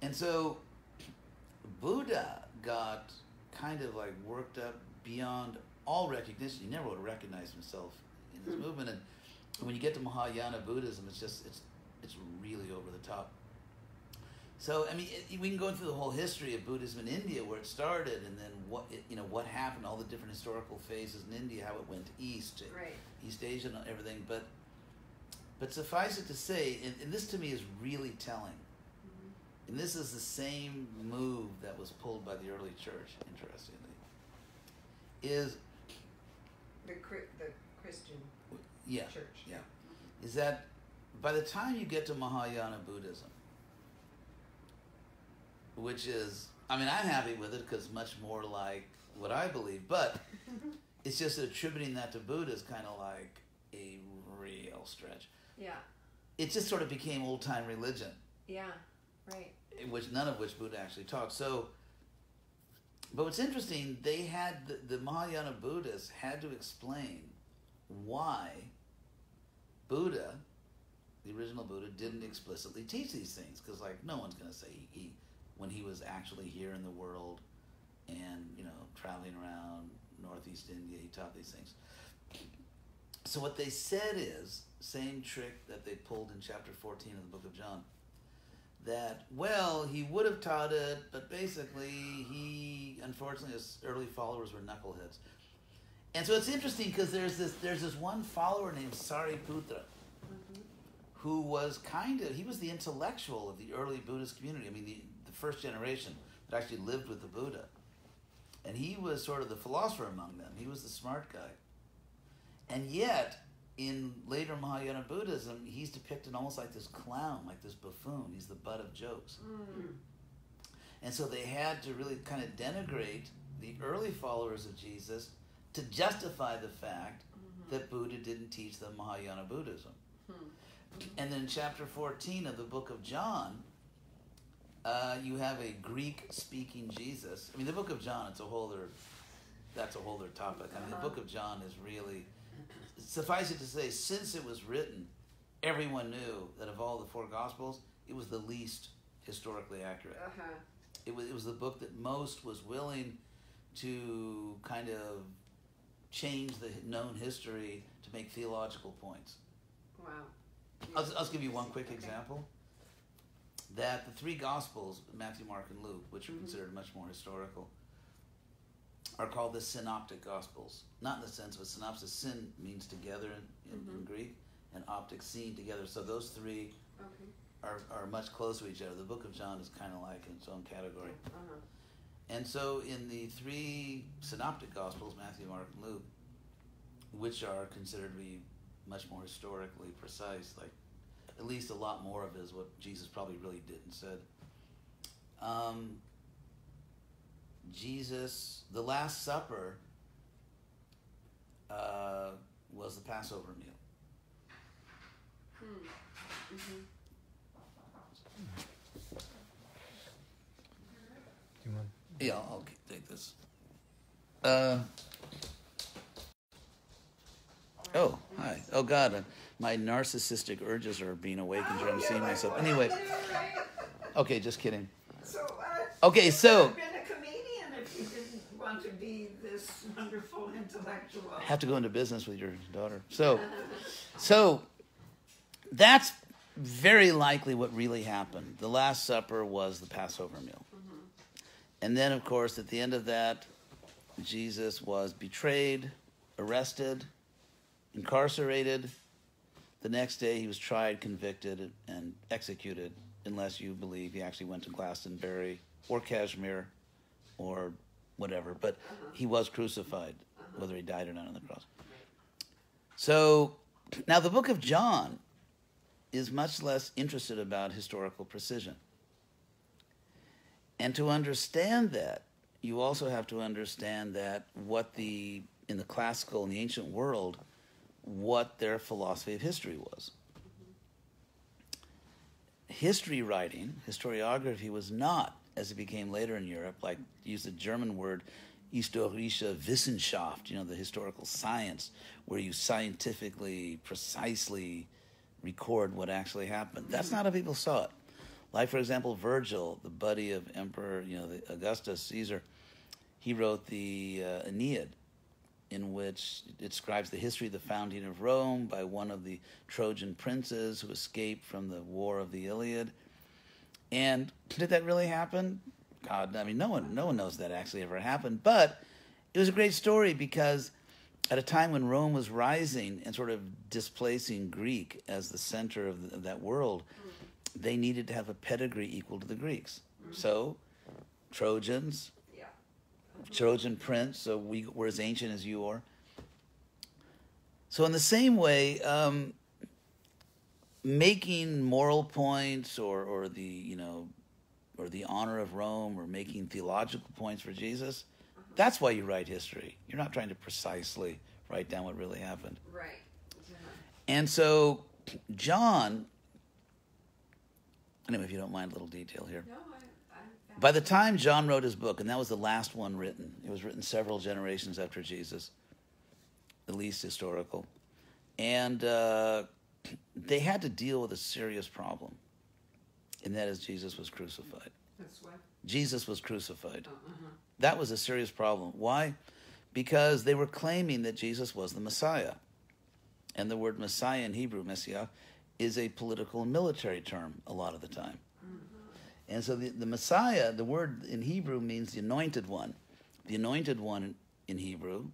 And so Buddha got kind of like worked up beyond all recognition. He never would have recognized himself in his movement. And when you get to Mahayana Buddhism, it's really over the top. So, I mean, we can go into the whole history of Buddhism in India, where it started, and then what happened, all the different historical phases in India, how it went east, East Asia and everything. But suffice it to say, and this to me is really telling, and this is the same move that was pulled by the early church, interestingly, is the Christian church. Yeah. Is that by the time you get to Mahayana Buddhism, which is, I mean, I'm happy with it because it's much more like what I believe, but it's just attributing that to Buddha is kind of like a real stretch. Yeah. It just sort of became old-time religion. Yeah, right. None of which Buddha actually taught. So, but what's interesting, they had, the Mahayana Buddhists had to explain why Buddha, the original Buddha, didn't explicitly teach these things. Because, like, no one's going to say when he was actually here in the world and, traveling around Northeast India, he taught these things. So what they said is, same trick that they pulled in chapter 14 of the book of John, that, well, he would have taught it, but basically unfortunately, his early followers were knuckleheads. And so it's interesting because there's this one follower named Sariputra, who was he was the intellectual of the early Buddhist community. I mean, the first generation that actually lived with the Buddha. And he was sort of the philosopher among them. He was the smart guy. And yet, in later Mahayana Buddhism, he's depicted almost like this clown, like this buffoon. He's the butt of jokes. And so they had to really kind of denigrate the early followers of Jesus to justify the fact that Buddha didn't teach them Mahayana Buddhism. And then in chapter 14 of the book of John, you have a Greek-speaking Jesus. I mean, the book of John, that's a whole other topic. I mean, the book of John is really, suffice it to say, since it was written, everyone knew that of all the four Gospels, it was the least historically accurate. It was the book that most was willing to kind of change the known history to make theological points. Wow. I'll give you one quick example. That the three Gospels, Matthew, Mark, and Luke, which are considered much more historical, are called the synoptic Gospels. Not in the sense of a synopsis. Syn means together in Greek, and optic, seen together. So those three are much closer to each other. The book of John is kind of like in its own category. And so in the three synoptic Gospels, Matthew, Mark, and Luke, which are considered to be much more historically precise, like at least a lot more of it is what Jesus probably really did and said. Jesus, the Last Supper was the Passover meal. Do you want? Yeah, I'll take this. Oh, hi. Oh, God. My narcissistic urges are being awakened here. I'm seeing myself. Anyway. Okay, just kidding. Okay, so. Been a comedian if you didn't want to be this wonderful intellectual. Have to go into business with your daughter. So that's very likely what really happened. The Last Supper was the Passover meal. And then, of course, at the end of that, Jesus was betrayed, arrested, incarcerated. The next day he was tried, convicted, and executed, unless you believe he actually went to Glastonbury or Kashmir or whatever. But he was crucified, whether he died or not on the cross. So now the book of John is much less interested about historical precision. And to understand that, you also have to understand that in the classical, in the ancient world, what their philosophy of history was. History writing, historiography, was not, as it became later in Europe, like use the German word historische Wissenschaft, the historical science, where you scientifically, precisely record what actually happened. That's not how people saw it. Like, for example, Virgil, the buddy of Emperor, the Augustus Caesar, he wrote the Aeneid, in which it describes the history of the founding of Rome by one of the Trojan princes who escaped from the war of the Iliad. And did that really happen? God, I mean, no one knows that actually ever happened. But it was a great story because at a time when Rome was rising and sort of displacing Greek as the center of that world, they needed to have a pedigree equal to the Greeks. So, Trojans, Trojan prince, so we're as ancient as you are. So in the same way, making moral points or the honor of Rome, or making theological points for Jesus, that's why you write history. You're not trying to precisely write down what really happened. Right. And so John, anyway, if you don't mind a little detail here. No, By the time John wrote his book, and that was the last one written, it was written several generations after Jesus, at least historical, and they had to deal with a serious problem, and that is Jesus was crucified. That's what? Jesus was crucified. That was a serious problem. Why? Because they were claiming that Jesus was the Messiah. And the word Messiah in Hebrew, Messiah, is a political and military term a lot of the time. And so the Messiah, the word in Hebrew means the anointed one. The anointed one in Hebrew,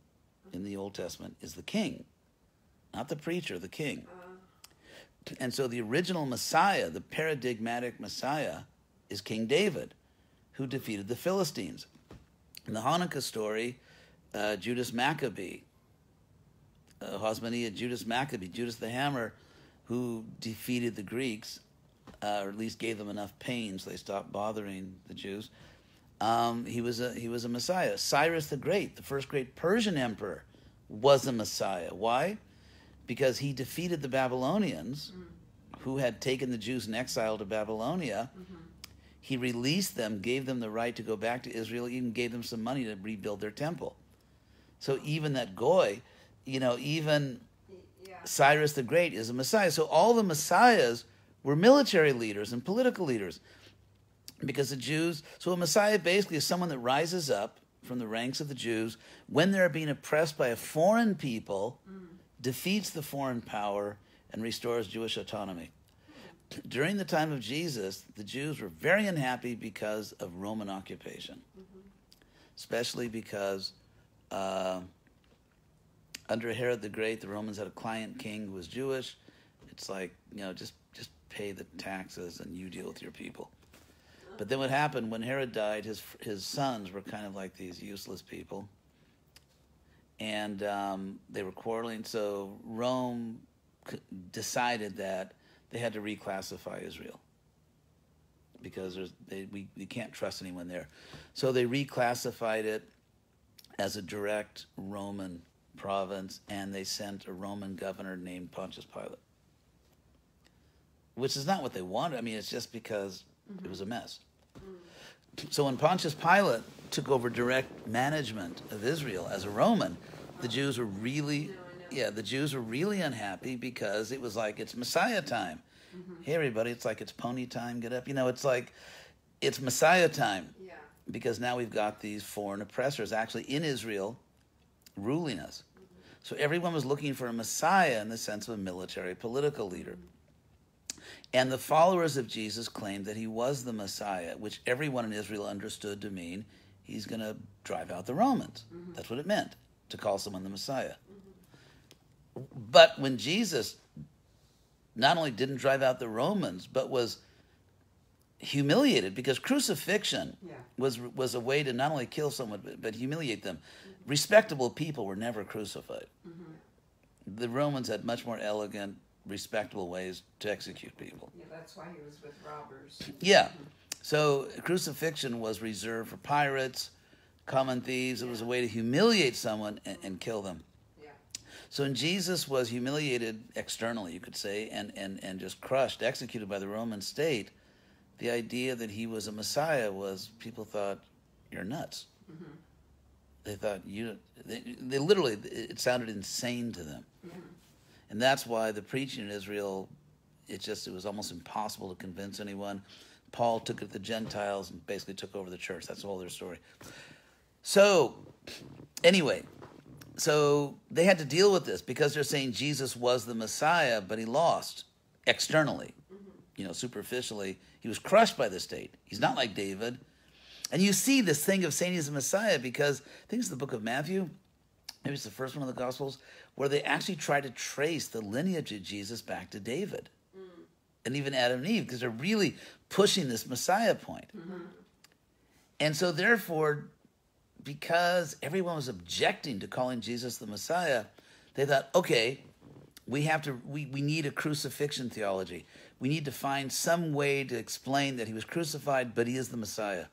in the Old Testament, is the king. Not the preacher, the king. And so the original Messiah, the paradigmatic Messiah, is King David, who defeated the Philistines. In the Hanukkah story, Judas Maccabee, Hasmonean Judas Maccabee, Judas the Hammer, who defeated the Greeks, or at least gave them enough pain so they stopped bothering the Jews. He was a Messiah. Cyrus the Great, the first great Persian emperor, was a Messiah. Why? Because he defeated the Babylonians, who had taken the Jews in exile to Babylonia. He released them, gave them the right to go back to Israel, even gave them some money to rebuild their temple. So even that Goy, even Cyrus the Great is a Messiah. So all the Messiahs were military leaders and political leaders. Because the Jews, so a Messiah basically is someone that rises up from the ranks of the Jews when they're being oppressed by a foreign people, defeats the foreign power, and restores Jewish autonomy. During the time of Jesus, the Jews were very unhappy because of Roman occupation, especially because under Herod the Great, the Romans had a client king who was Jewish. It's like, just pay the taxes and you deal with your people. But then what happened when Herod died, his sons were kind of like these useless people. And they were quarreling, so Rome decided that they had to reclassify Israel because we can't trust anyone there. So they reclassified it as a direct Roman province, and they sent a Roman governor named Pontius Pilate, which is not what they wanted. I mean, it's just because it was a mess. So when Pontius Pilate took over direct management of Israel as a Roman, the Jews were really unhappy because it was like, it's Messiah time. Hey, everybody, it's like it's pony time, get up. It's like, it's Messiah time. Yeah. Because now we've got these foreign oppressors actually in Israel ruling us. So everyone was looking for a Messiah in the sense of a military, political leader. And the followers of Jesus claimed that he was the Messiah, which everyone in Israel understood to mean he's going to drive out the Romans. That's what it meant, to call someone the Messiah. But when Jesus not only didn't drive out the Romans, but was humiliated, because crucifixion was a way to not only kill someone, but humiliate them. Respectable people were never crucified. The Romans had much more elegant, respectable ways to execute people. Yeah, that's why he was with robbers. Yeah. So crucifixion was reserved for pirates, common thieves. It was a way to humiliate someone and kill them. Yeah. So when Jesus was humiliated externally, you could say, and just crushed, executed by the Roman state, the idea that he was a Messiah was, people thought, you're nuts. They thought, they literally, it sounded insane to them. And that's why the preaching in Israel, it was almost impossible to convince anyone. Paul took it to the Gentiles and basically took over the church. That's all their story. So, anyway, so they had to deal with this because they're saying Jesus was the Messiah, but he lost externally. Superficially, he was crushed by the state. He's not like David. And you see this thing of saying he's the Messiah because I think it's the book of Matthew, maybe it's the first one of the Gospels, where they actually try to trace the lineage of Jesus back to David. And even Adam and Eve, because they're really pushing this Messiah point. And so therefore, because everyone was objecting to calling Jesus the Messiah, they thought, okay, we need a crucifixion theology. We need to find some way to explain that he was crucified, but he is the Messiah.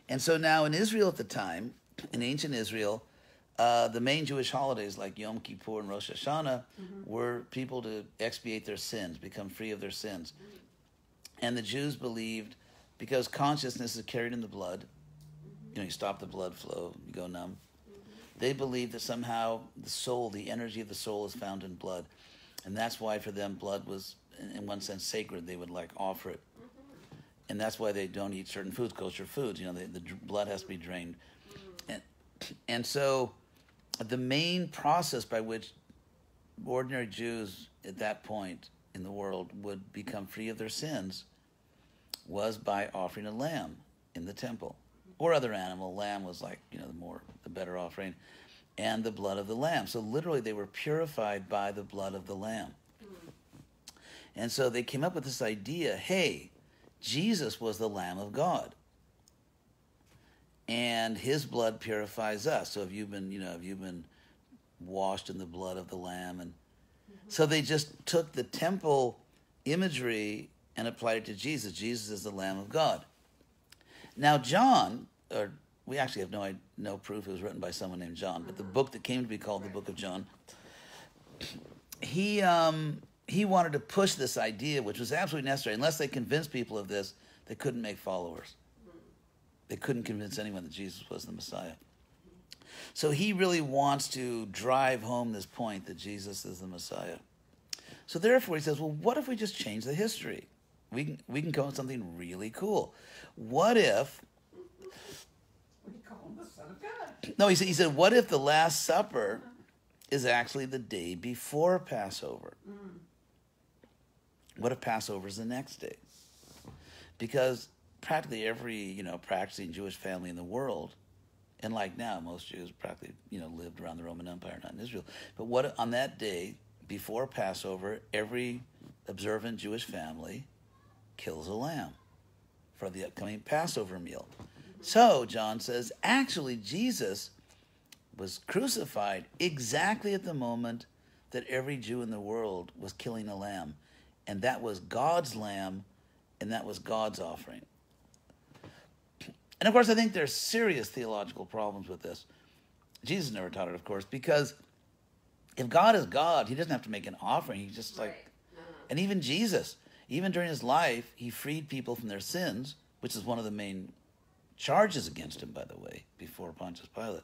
And so now in Israel at the time, in ancient Israel, the main Jewish holidays like Yom Kippur and Rosh Hashanah were people to expiate their sins, become free of their sins. And the Jews believed, because consciousness is carried in the blood, you stop the blood flow, you go numb. They believed that somehow the soul, the energy of the soul is found in blood. And that's why for them blood was, in one sense, sacred. They would offer it. And that's why they don't eat certain foods, kosher foods. The blood has to be drained. And so the main process by which ordinary Jews at that point in the world would become free of their sins was by offering a lamb in the temple. Or other animal. Lamb was the better offering. And the blood of the lamb. So literally they were purified by the blood of the lamb. And so they came up with this idea, hey, Jesus was the Lamb of God. And his blood purifies us. So have you been washed in the blood of the Lamb? And so they just took the temple imagery and applied it to Jesus. Jesus is the Lamb of God. Now John, or we actually have no proof it was written by someone named John, but the book that came to be called the Book of John, he wanted to push this idea, which was absolutely necessary. Unless they convinced people of this, they couldn't make followers. They couldn't convince anyone that Jesus was the Messiah. So he really wants to drive home this point that Jesus is the Messiah. So therefore he says, well, what if we just change the history? We can come up with something really cool. What if... We call him the Son of God. No, he said, what if the Last Supper is actually the day before Passover? What if Passover is the next day? Because practically every, practicing Jewish family in the world, and like now, most Jews practically, lived around the Roman Empire, not in Israel. But what on that day, before Passover, every observant Jewish family kills a lamb for the upcoming Passover meal. So, John says, actually, Jesus was crucified exactly at the moment that every Jew in the world was killing a lamb. And that was God's lamb, and that was God's offering. And of course, I think there's serious theological problems with this. Jesus never taught it, of course, because if God is God, he doesn't have to make an offering. He's just and even Jesus, even during his life, he freed people from their sins, which is one of the main charges against him, by the way, before Pontius Pilate.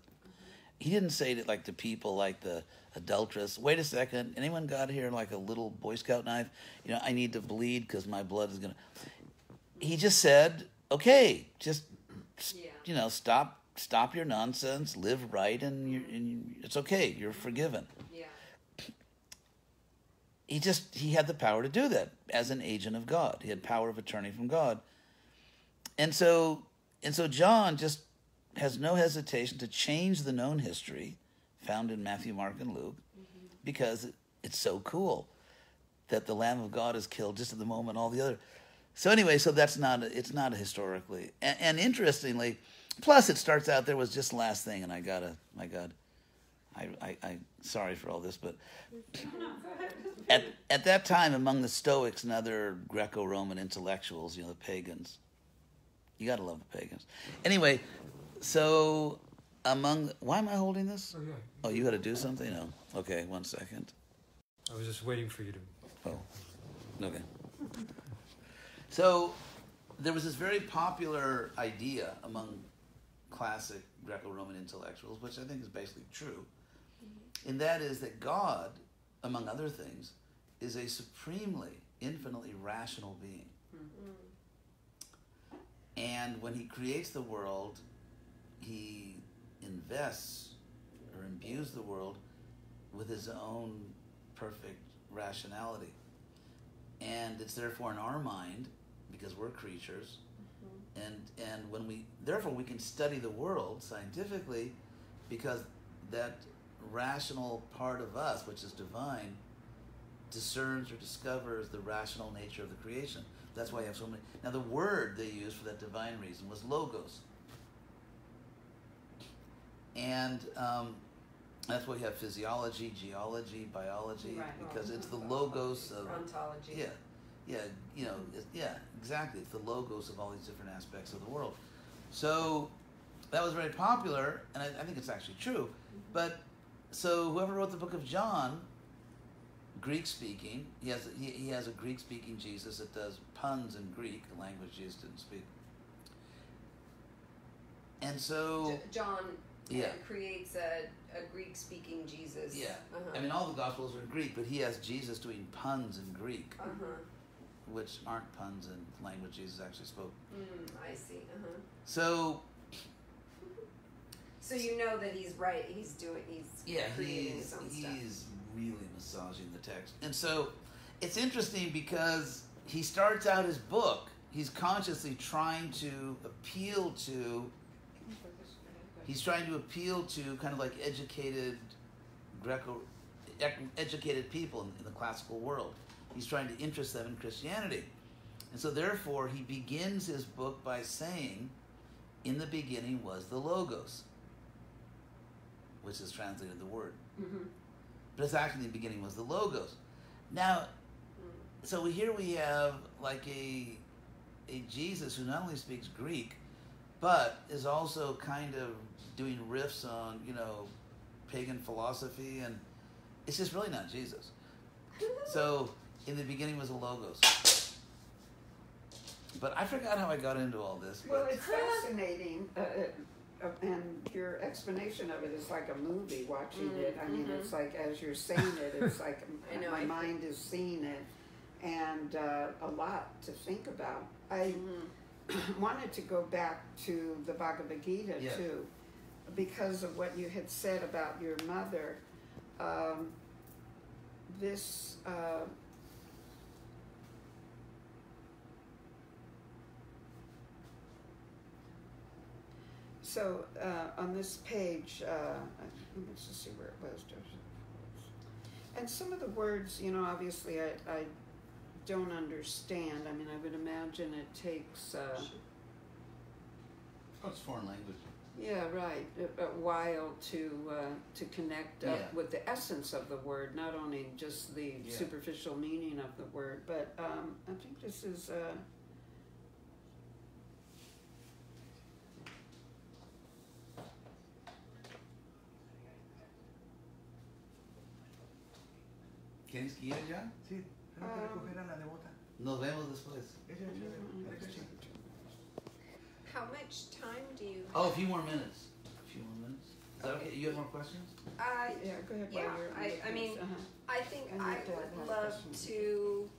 He didn't say to people like the adulteress, wait a second, anyone got here like a little Boy Scout knife? I need to bleed because my blood is going to... He just said, okay, just, stop your nonsense, live right, and it's okay, you're forgiven. Yeah. He had the power to do that as an agent of God. He had power of attorney from God. And so John just has no hesitation to change the known history found in Matthew, Mark, and Luke, because it's so cool that the Lamb of God is killed just at the moment all the other. So anyway, so it's not historically. And interestingly, plus it starts out, there was just the last thing, and I sorry for all this, but at that time, among the Stoics and other Greco-Roman intellectuals, the pagans, you got to love the pagans. Anyway, so why am I holding this? Oh, yeah. Oh, you got to do something? No. Okay, 1 second. I was just waiting for you to... Oh, okay. So there was this very popular idea among classic Greco-Roman intellectuals, which I think is basically true, and that is that God, among other things, is a supremely, infinitely rational being. And when he creates the world, he invests or imbues the world with his own perfect rationality. And it's therefore in our mind, because we're creatures, and when therefore we can study the world scientifically, because that rational part of us, which is divine, discerns or discovers the rational nature of the creation. That's why you have so many. Now, the word they used for that divine reason was logos. And that's why you have physiology, geology, biology, Right. because it's the logos of... Ontology. Yeah, exactly. It's the logos of all these different aspects of the world. So that was very popular, and I think it's actually true. But so whoever wrote the book of John, Greek-speaking, he has a Greek-speaking Jesus that does puns in Greek, a language Jesus didn't speak. And so... John Yeah. creates a Greek-speaking Jesus. Yeah. Uh-huh. I mean, all the Gospels are in Greek, but he has Jesus doing puns in Greek, which aren't puns in language Jesus actually spoke. I see. So you know that he's right. He's creating his own stuff. He's really massaging the text. And so it's interesting because he starts out his book, he's consciously trying to appeal to kind of like educated people in the classical world. He's trying to interest them in Christianity. And so therefore he begins his book by saying, in the beginning was the Logos, which is translated the Word. But it's actually in the beginning was the Logos. Now, so here we have like a Jesus who not only speaks Greek, but is also kind of doing riffs on, pagan philosophy, and it's just really not Jesus. So, in the beginning was the Logos. But I forgot how I got into all this. Well, it's fascinating, and your explanation of it is like a movie, watching it. I mean, it's like, as you're saying it, it's like my mind is seeing it, and a lot to think about. I wanted to go back to the Bhagavad Gita, too, because of what you had said about your mother. So on this page, let's just see where it was. And some of the words, obviously I don't understand. I mean, I would imagine it takes... it's foreign language. Yeah, right. A while to connect up with the essence of the word, not only just the superficial meaning of the word. But I think this is... ¿Tienes que ir ya? Sí, tengo que recoger a la devota. Nos vemos después. How much time do you Oh, a few more minutes. Is that okay? You have more questions? Yeah, go ahead. Yeah, I mean, I think I would love to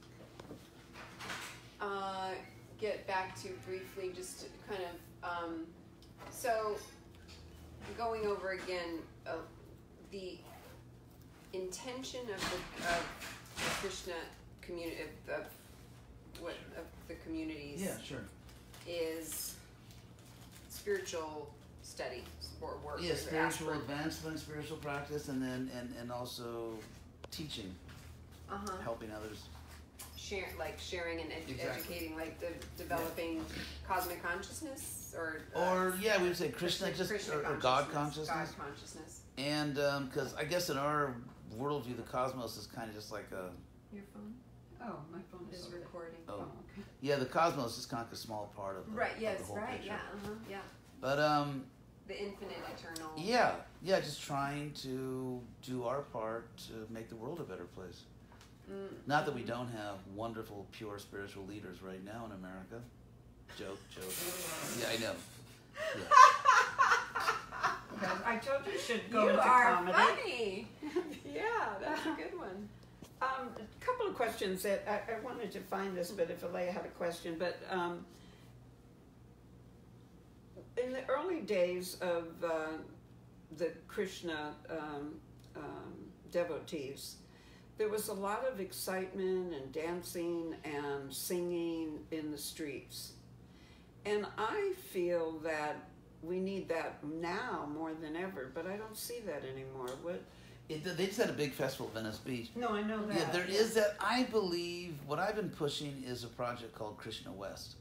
get back to briefly, just to kind of, so going over again the intention of the Krishna community, of the communities. Yeah, sure. Is spiritual study or work. Yeah, or spiritual ask for- advancement, spiritual practice, and then and also teaching, helping others. Sharing and Exactly. educating, like developing cosmic consciousness, or yeah, we would say Krishna, or God consciousness. God consciousness. And because I guess in our worldview, the cosmos is kind of just like a Your phone Oh, my phone is over. recording. oh, Okay. yeah, the cosmos is kind of a small part of the, Right. of Yes. the whole Right. picture. Yeah. Yeah. But The infinite, eternal. yeah, just trying to do our part to make the world a better place. Not that we don't have wonderful, pure spiritual leaders right now in America. Joke. Yeah, I know. Yeah. I told you you should go You into are comedy. funny. Yeah, that's a good one. A couple of questions that I wanted to find this, but if Alea had a question, but in the early days of the Krishna devotees, there was a lot of excitement and dancing and singing in the streets. And I feel that we need that now more than ever, but I don't see that anymore. They just had a big festival at Venice Beach. No, I know that. Yeah, there is that. I believe what I've been pushing is a project called Krishna West.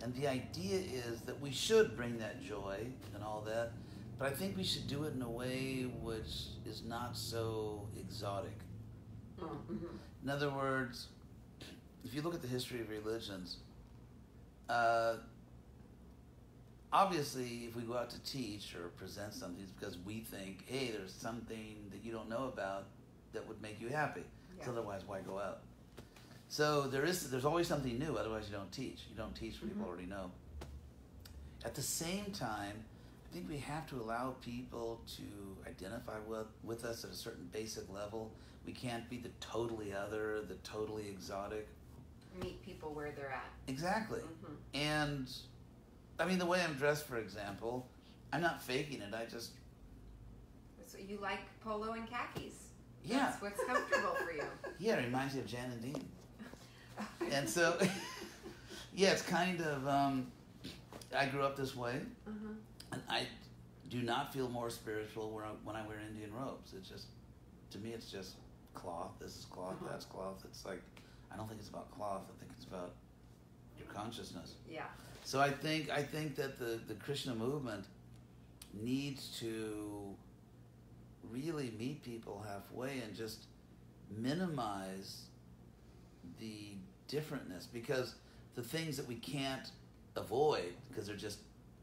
And the idea is that we should bring that joy and all that, but I think we should do it in a way which is not so exotic. In other words, if you look at the history of religions, obviously if we go out to teach or present something, it's because we think, hey, there's something that you don't know about that would make you happy. So otherwise, why go out? So there's always something new, otherwise you don't teach. You don't teach what people already know. At the same time, I think we have to allow people to identify with us at a certain basic level. We can't be the totally other, the totally exotic. Meet people where they're at. Exactly. And, I mean, the way I'm dressed, for example, I'm not faking it. I just... So you like polo and khakis. Yeah. That's what's comfortable for you. Yeah, it reminds me of Jan and Dean. And so, yeah, it's kind of, I grew up this way, and I do not feel more spiritual when I wear Indian robes. It's just, to me, it's just cloth. This is cloth, that's cloth. It's like, I don't think it's about cloth. I think it's about your consciousness. Yeah. So I think that the Krishna movement needs to really meet people halfway and just minimize the differentness, because the things that we can't avoid because they're just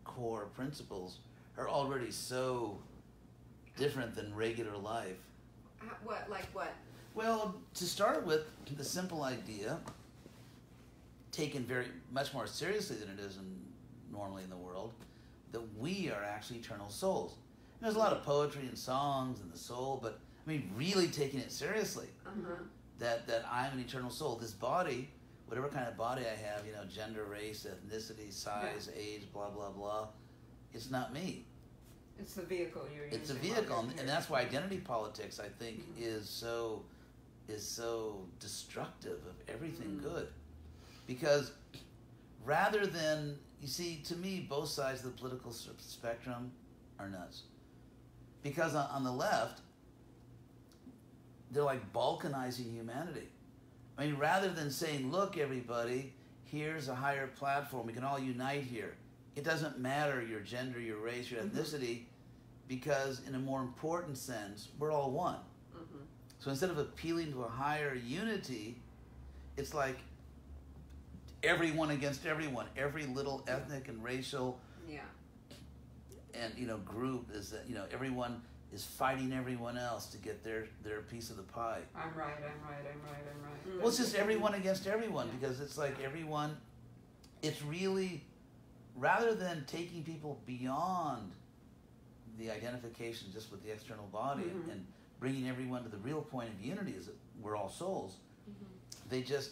core principles are already so different than regular life. What? Like what? Well, to start with, the simple idea, taken very much more seriously than it is normally in the world, that we are actually eternal souls. And there's a lot of poetry and songs and the soul, but I mean, really taking it seriously. That I'm an eternal soul. This body, whatever kind of body I have, gender, race, ethnicity, size, age, blah, blah, blah, it's not me. It's the vehicle you're using. It's a vehicle, and that's why identity politics, I think, is so destructive of everything good. Because rather than, you see, to me, both sides of the political spectrum are nuts. Because on the left, they're like balkanizing humanity. I mean, rather than saying, look, everybody, here's a higher platform, we can all unite here. It doesn't matter your gender, your race, your ethnicity, because in a more important sense, we're all one. So instead of appealing to a higher unity, it's like everyone against everyone. Every little ethnic and racial and group is that everyone is fighting everyone else to get their piece of the pie. I'm right. Well, it's just everyone against everyone, because it's like everyone, it's really, rather than taking people beyond the identification just with the external body and bringing everyone to the real point of unity, is that we're all souls, they just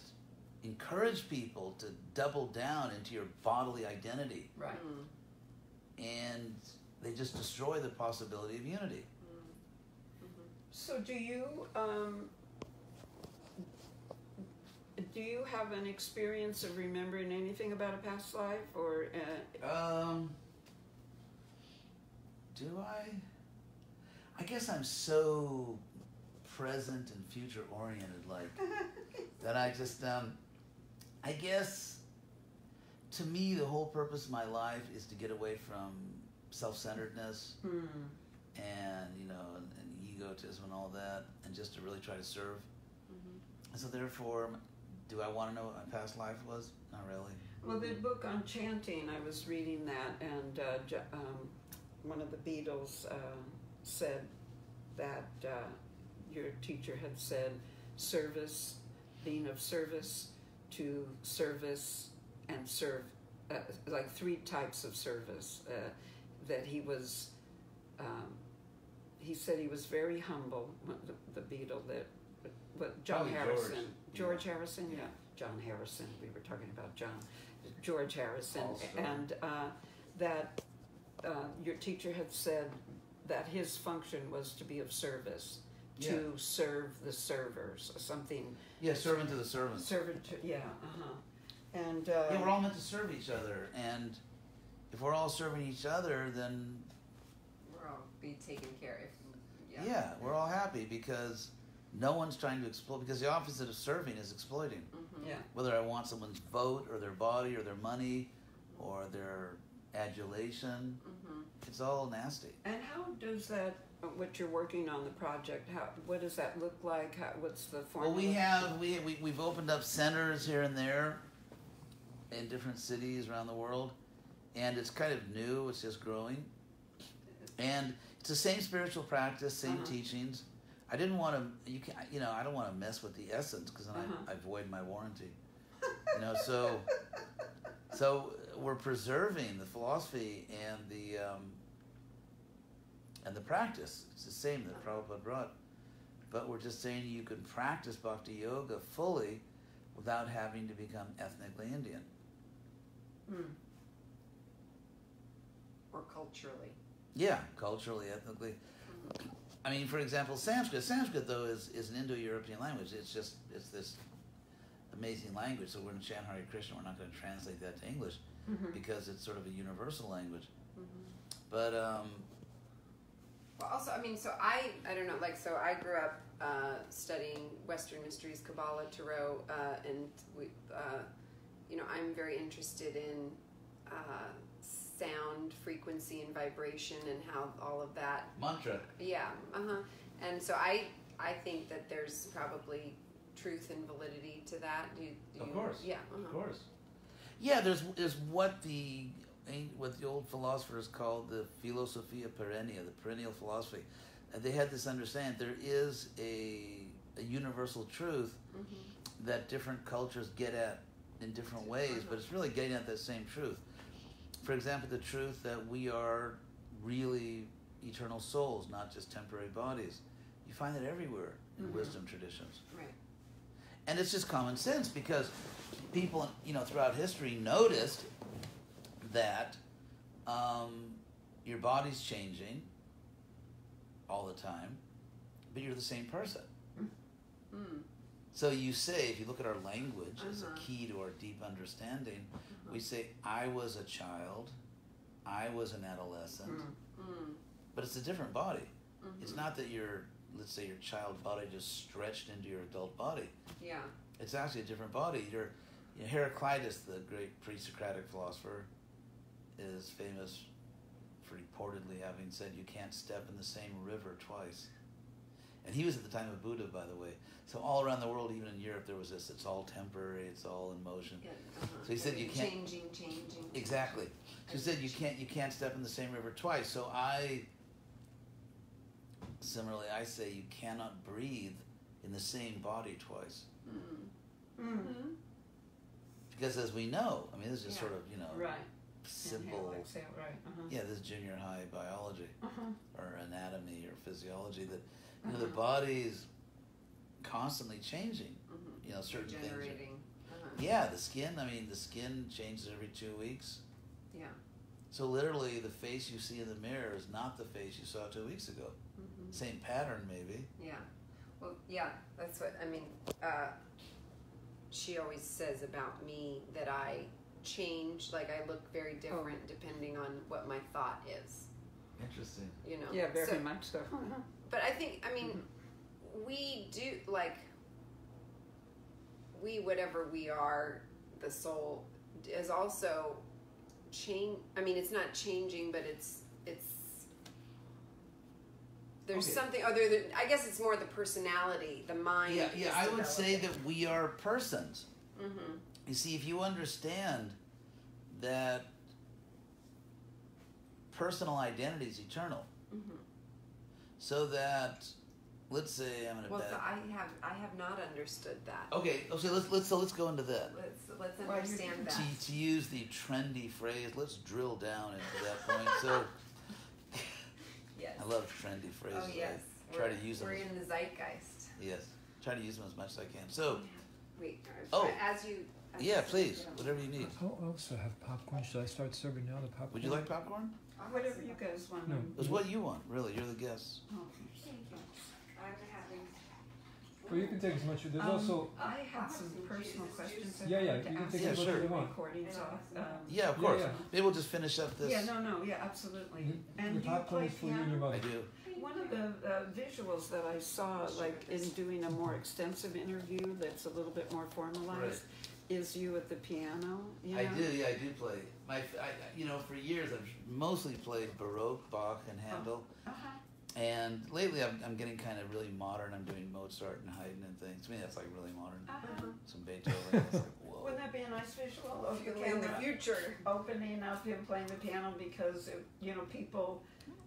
encourage people to double down into your bodily identity. Right. And they just destroy the possibility of unity. So do you have an experience of remembering anything about a past life, or do I guess I'm so present and future oriented, like, that I just, I guess, to me, the whole purpose of my life is to get away from self-centeredness and, you know, and egotism and all that, and just to really try to serve. And so therefore, do I want to know what my past life was? Not really. Well, the book on chanting, I was reading that, and one of the Beatles said that your teacher had said service, being of service to service and serve, like 3 types of service. That he was, he said he was very humble, the Beatle that, John Harrison. George Harrison, yeah. John Harrison, we were talking about George Harrison. And that your teacher had said that his function was to be of service, to serve the servers, or something. Yeah, servant to the servants. Servant to, yeah, And yeah, we're all meant to serve each other, and if we're all serving each other, then we're all be taken care of. Yeah, we're all happy because no one's trying to exploit. Because the opposite of serving is exploiting. Yeah. Whether I want someone's vote or their body or their money or their adulation, it's all nasty. And how does that, what you're working on, the project, what does that look like? What's the formula? Well, we've opened up centers here and there in different cities around the world, and it's kind of new. It's just growing, and it's the same spiritual practice, same teachings. I didn't want to, I don't want to mess with the essence because then I void my warranty. So we're preserving the philosophy and the practice. It's the same that Prabhupada brought, but we're just saying you can practice bhakti yoga fully without having to become ethnically Indian. Or culturally. Yeah, culturally, ethnically. I mean, for example, Sanskrit. Sanskrit, though, is an Indo-European language. It's this amazing language. So we're going to chant Hare Krishna. We're not going to translate that to English because it's sort of a universal language. But well, also, I mean, so I don't know. Like, so I grew up studying Western mysteries, Kabbalah, Tarot, and we, I'm very interested in sound, frequency, and vibration, and how all of that mantra. Yeah. And so I think that there's probably truth and validity to that. Do you, of course. Yeah. Of course. Yeah. There's what the old philosophers called the philosophia perennia, the perennial philosophy. They had this understanding there is a universal truth that different cultures get at in different ways, but it's really getting at that same truth. For example, the truth that we are really eternal souls, not just temporary bodies. You find that everywhere in wisdom traditions. Right. And it's just common sense because people, throughout history noticed that your body's changing all the time, but you're the same person. So you say, if you look at our language as a key to our deep understanding, we say, I was a child, I was an adolescent, but it's a different body. It's not that let's say your child body just stretched into your adult body. Yeah. It's actually a different body. Heraclitus, the great pre-Socratic philosopher, is famous for reportedly having said, you can't step in the same river twice. And he was at the time of Buddha, by the way. So all around the world, even in Europe, there was this, it's all temporary, it's all in motion. So he said you can't... Changing. Exactly. So he said you can't step in the same river twice. So similarly, I say you cannot breathe in the same body twice. Because as we know, I mean, this is sort of, right. simple... Inhale, exhale, right. Yeah, this is junior high biology or anatomy or physiology that, the body is constantly changing. Certain Regenerating. things. Yeah, the skin changes every 2 weeks. Yeah. So literally the face you see in the mirror is not the face you saw 2 weeks ago. Same pattern maybe. Yeah. Well, yeah, that's what, she always says about me that I change, like I look very different depending on what my thought is. Interesting. You know. Yeah, very So- much so. But I think, I mean, we do, like, we, whatever we are, the soul, is also I mean, it's not changing, but there's Okay. something other than, I guess it's more the personality, the mind. Yeah, is I would say developing. that we are persons. Mm-hmm. You see, if you understand that personal identity is eternal, Mm-hmm. so that, let's say I'm in a Well, bed. so I have not understood that. Okay, let's go into that. Let's Well, understand that. To use the trendy phrase, let's drill down into that point. So Yes. I love trendy phrases. Oh yes. I try to use them. We're in the zeitgeist. Yes, try to use them as much as I can. So, Wait. Oh. As you. yeah, please, whatever you need. I also have popcorn. Should I start serving now the popcorn? Would you like popcorn? Whatever you guys want. No. It's what you want, really. You're the guest. Oh, I'm having. Well, you can take as much. There's also. I had some personal questions. I Yeah, wanted you to can ask take Yeah, as much sure. as you want. Recordings off. Yeah, of Yeah, course. yeah. Maybe we'll just finish up this. Yeah, no, yeah, absolutely. The And do you popcorn play is for you and your piano? I mother. do. One of the visuals that I saw, like in doing a more extensive interview that's a little bit more formalized, is you at the piano. You know? I do. Yeah, I do play. For years I've mostly played Baroque, Bach, and Handel. Uh-huh. And lately I'm getting kind of really modern. I'm doing Mozart and Haydn and things. To me, that's like really modern. Uh-huh. Some Beethoven. It's like, whoa. Wouldn't that be a nice visual of the In the camera future. opening up him playing the piano because people,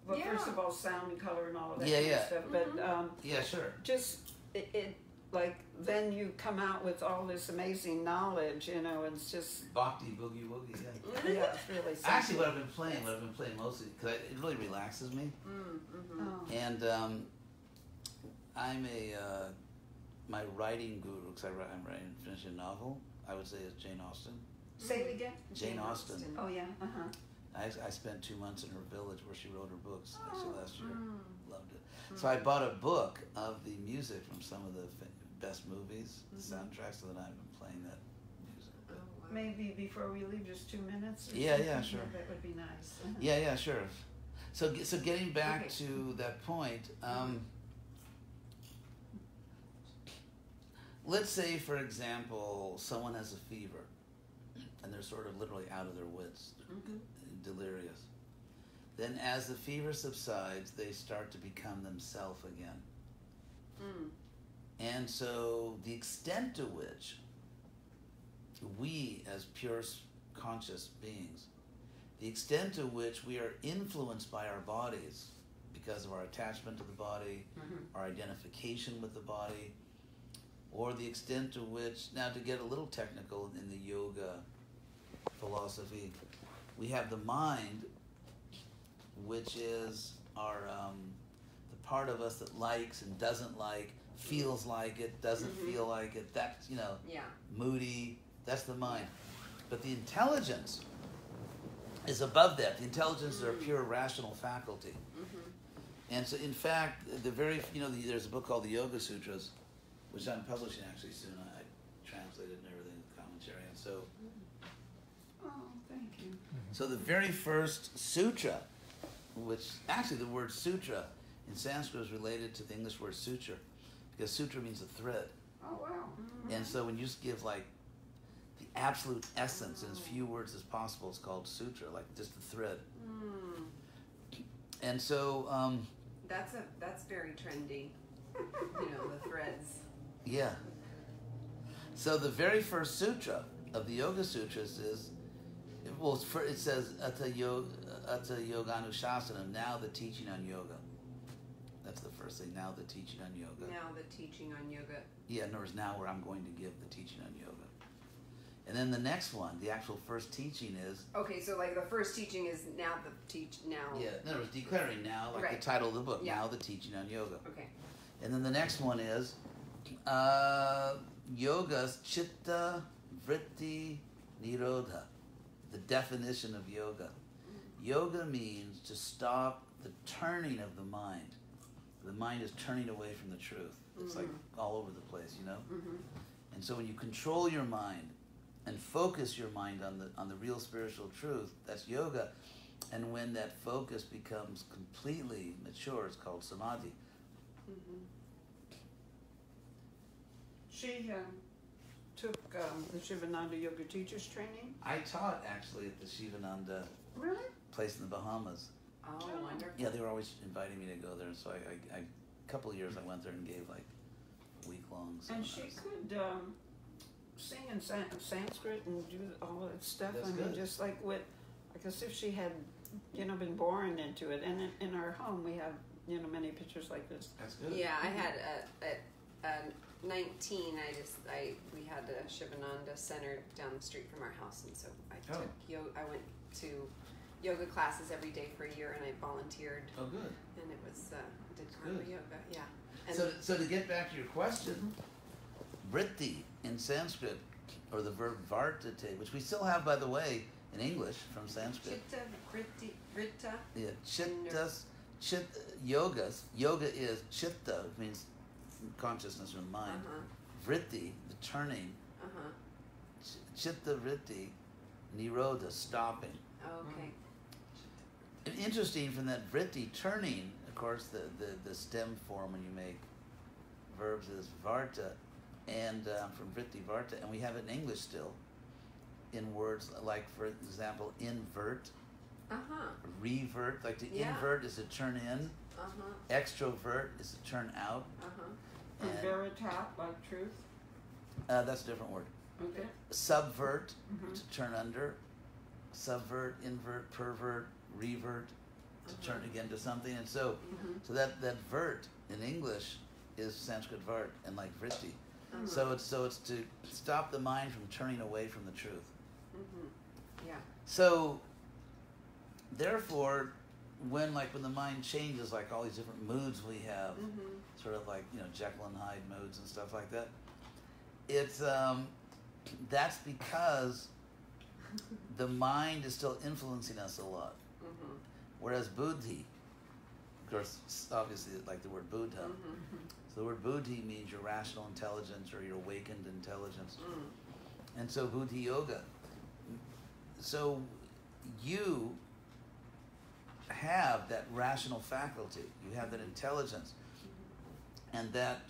well, Yeah. first of all, sound and color and all of that Yeah, kind yeah. of stuff. But Yeah, sure. just it like then you come out with all this amazing knowledge, and it's just Bhakti, boogie woogie. Yeah. yeah, it's really something. Actually, what I've been playing mostly, because it really relaxes me. Oh. And I'm my writing guru, because I'm finishing a novel. I would say is Jane Austen. Say it again. Jane Austen. Oh yeah. Uh huh. I spent 2 months in her village where she wrote her books actually last year. Mm. Loved it. So I bought a book of the music from some of the best movies, the soundtracks, so that I've been playing that music. But Maybe before we leave, just 2 minutes. Or Yeah, something. yeah, sure. That would be nice. Uh-huh. yeah, sure. So getting back Okay. to that point, let's say, for example, someone has a fever, and they're sort of literally out of their wits, delirious. Then as the fever subsides, they start to become themselves again. Mm. And so the extent to which we, as pure conscious beings, the extent to which we are influenced by our bodies because of our attachment to the body, our identification with the body, or the extent to which, now to get a little technical in the yoga philosophy, we have the mind, which is our the part of us that likes and doesn't like, feels like it, doesn't feel like it. That's Yeah. moody. That's the mind. But the intelligence is above that. The intelligence is our pure rational faculty. And so, in fact, there's a book called the Yoga Sutras, which I'm publishing actually soon. I translated and everything, the commentary. And so, Oh, thank you. so the very first sutra, which actually the word sutra in Sanskrit is related to the English word suture, because sutra means a thread. Oh wow. And so when you just give like the absolute essence in as few words as possible, it's called sutra, like just a thread. And so, That's very trendy. The threads. yeah. So the very first sutra of the Yoga Sutras is, it says Ata Yoganushasana, now the teaching on yoga. That's the first thing, now the teaching on yoga. Now the teaching on yoga. Yeah, in other words, now where I'm going to give the teaching on yoga. And then the next one, the actual first teaching is, Okay, so like the first teaching is now the now. yeah, in other words, declaring now, like Right. the title of the book, Yeah. now the teaching on yoga. Okay. And then the next one is yoga's chitta vritti nirodha, the definition of yoga. Yoga means to stop the turning of the mind. The mind is turning away from the truth. It's like all over the place, And so when you control your mind and focus your mind on the real spiritual truth, that's yoga. And when that focus becomes completely mature, it's called samadhi. She took the Shivananda Yoga Teachers Training. I taught actually at the Shivananda Really? place in the Bahamas. Oh, wonderful. Yeah, they were always inviting me to go there, and so I a couple of years I went there and gave like week-long And seminars. she could sing in Sanskrit and do all that stuff. That's I mean, good. just like as if she had, been born into it. And in our home, we have, many pictures like this. That's good. Yeah, I had at 19. We had a Shivananda center down the street from our house, and so I took I went to yoga classes every day for a year, and I volunteered. Oh, good. And it was did karma good. yoga. Yeah. And So to get back to your question, vritti in Sanskrit, or the verb vartate, which we still have, by the way, in English from Sanskrit. Chitta, vritta. Yeah, yoga is chitta, which means consciousness or mind. Vritti, the turning. Chitta vritti, nirodha, stopping. Okay. And interesting, from that vritti, turning, of course, the stem form when you make verbs is varta, and from vritti, varta, and we have it in English still, in words like, for example, invert, revert, like to invert is to turn in, extrovert is to turn out, And veritat, like truth. that's a different word. Okay. Subvert, to turn under, subvert, invert, pervert, revert, to turn again to something, and so that vert in English is Sanskrit vart, and like vritti. So it's to stop the mind from turning away from the truth. Yeah. So therefore, when the mind changes, like all these different moods we have, sort of like Jekyll and Hyde moods and stuff like that, it's that's because the mind is still influencing us a lot. Whereas buddhi, of course, obviously like the word Buddha, so the word buddhi means your rational intelligence or your awakened intelligence. And so buddhi yoga, so you have that rational faculty, you have that intelligence, and that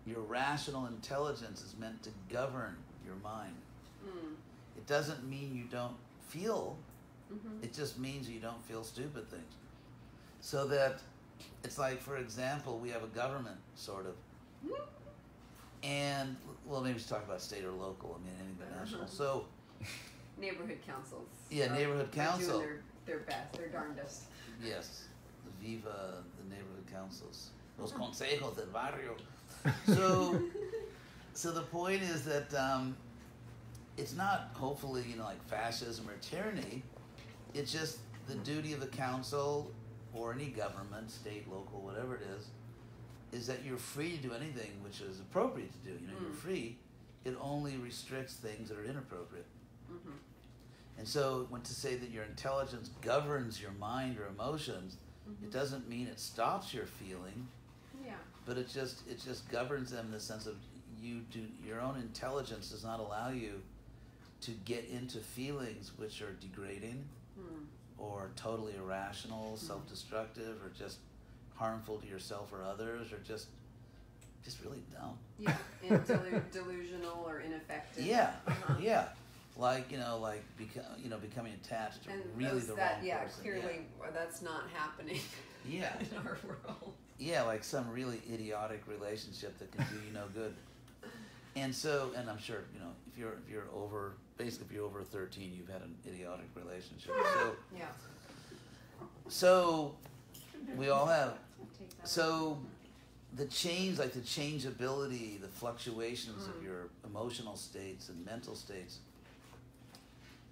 your rational intelligence is meant to govern your mind. It doesn't mean you don't feel, it just means you don't feel stupid things. So that it's like, for example, we have a government, sort of, and, well, maybe we should talk about state or local, I mean, anything but national. So, Neighborhood councils. Yeah, neighborhood They're council. doing their best, their darndest. yes, viva the neighborhood councils, los consejos del barrio. So the point is that it's not, hopefully, like fascism or tyranny. It's just the duty of the council or any government, state, local, whatever it is that you're free to do anything which is appropriate to do. You're free. It only restricts things that are inappropriate. And so when to say that your intelligence governs your mind or emotions, it doesn't mean it stops your feeling, but it just governs them in the sense of your own intelligence does not allow you to get into feelings which are degrading or totally irrational, self-destructive, or just harmful to yourself or others, or just really dumb. Yeah, and delusional or ineffective. Yeah, yeah. Like becoming attached to And really the wrong person. Clearly that's not happening Yeah. in our world. Yeah, like some really idiotic relationship that can do you no good. And so, and I'm sure, if you're over 13, you've had an idiotic relationship. So we all have. So the change, like the changeability, the fluctuations of your emotional states and mental states,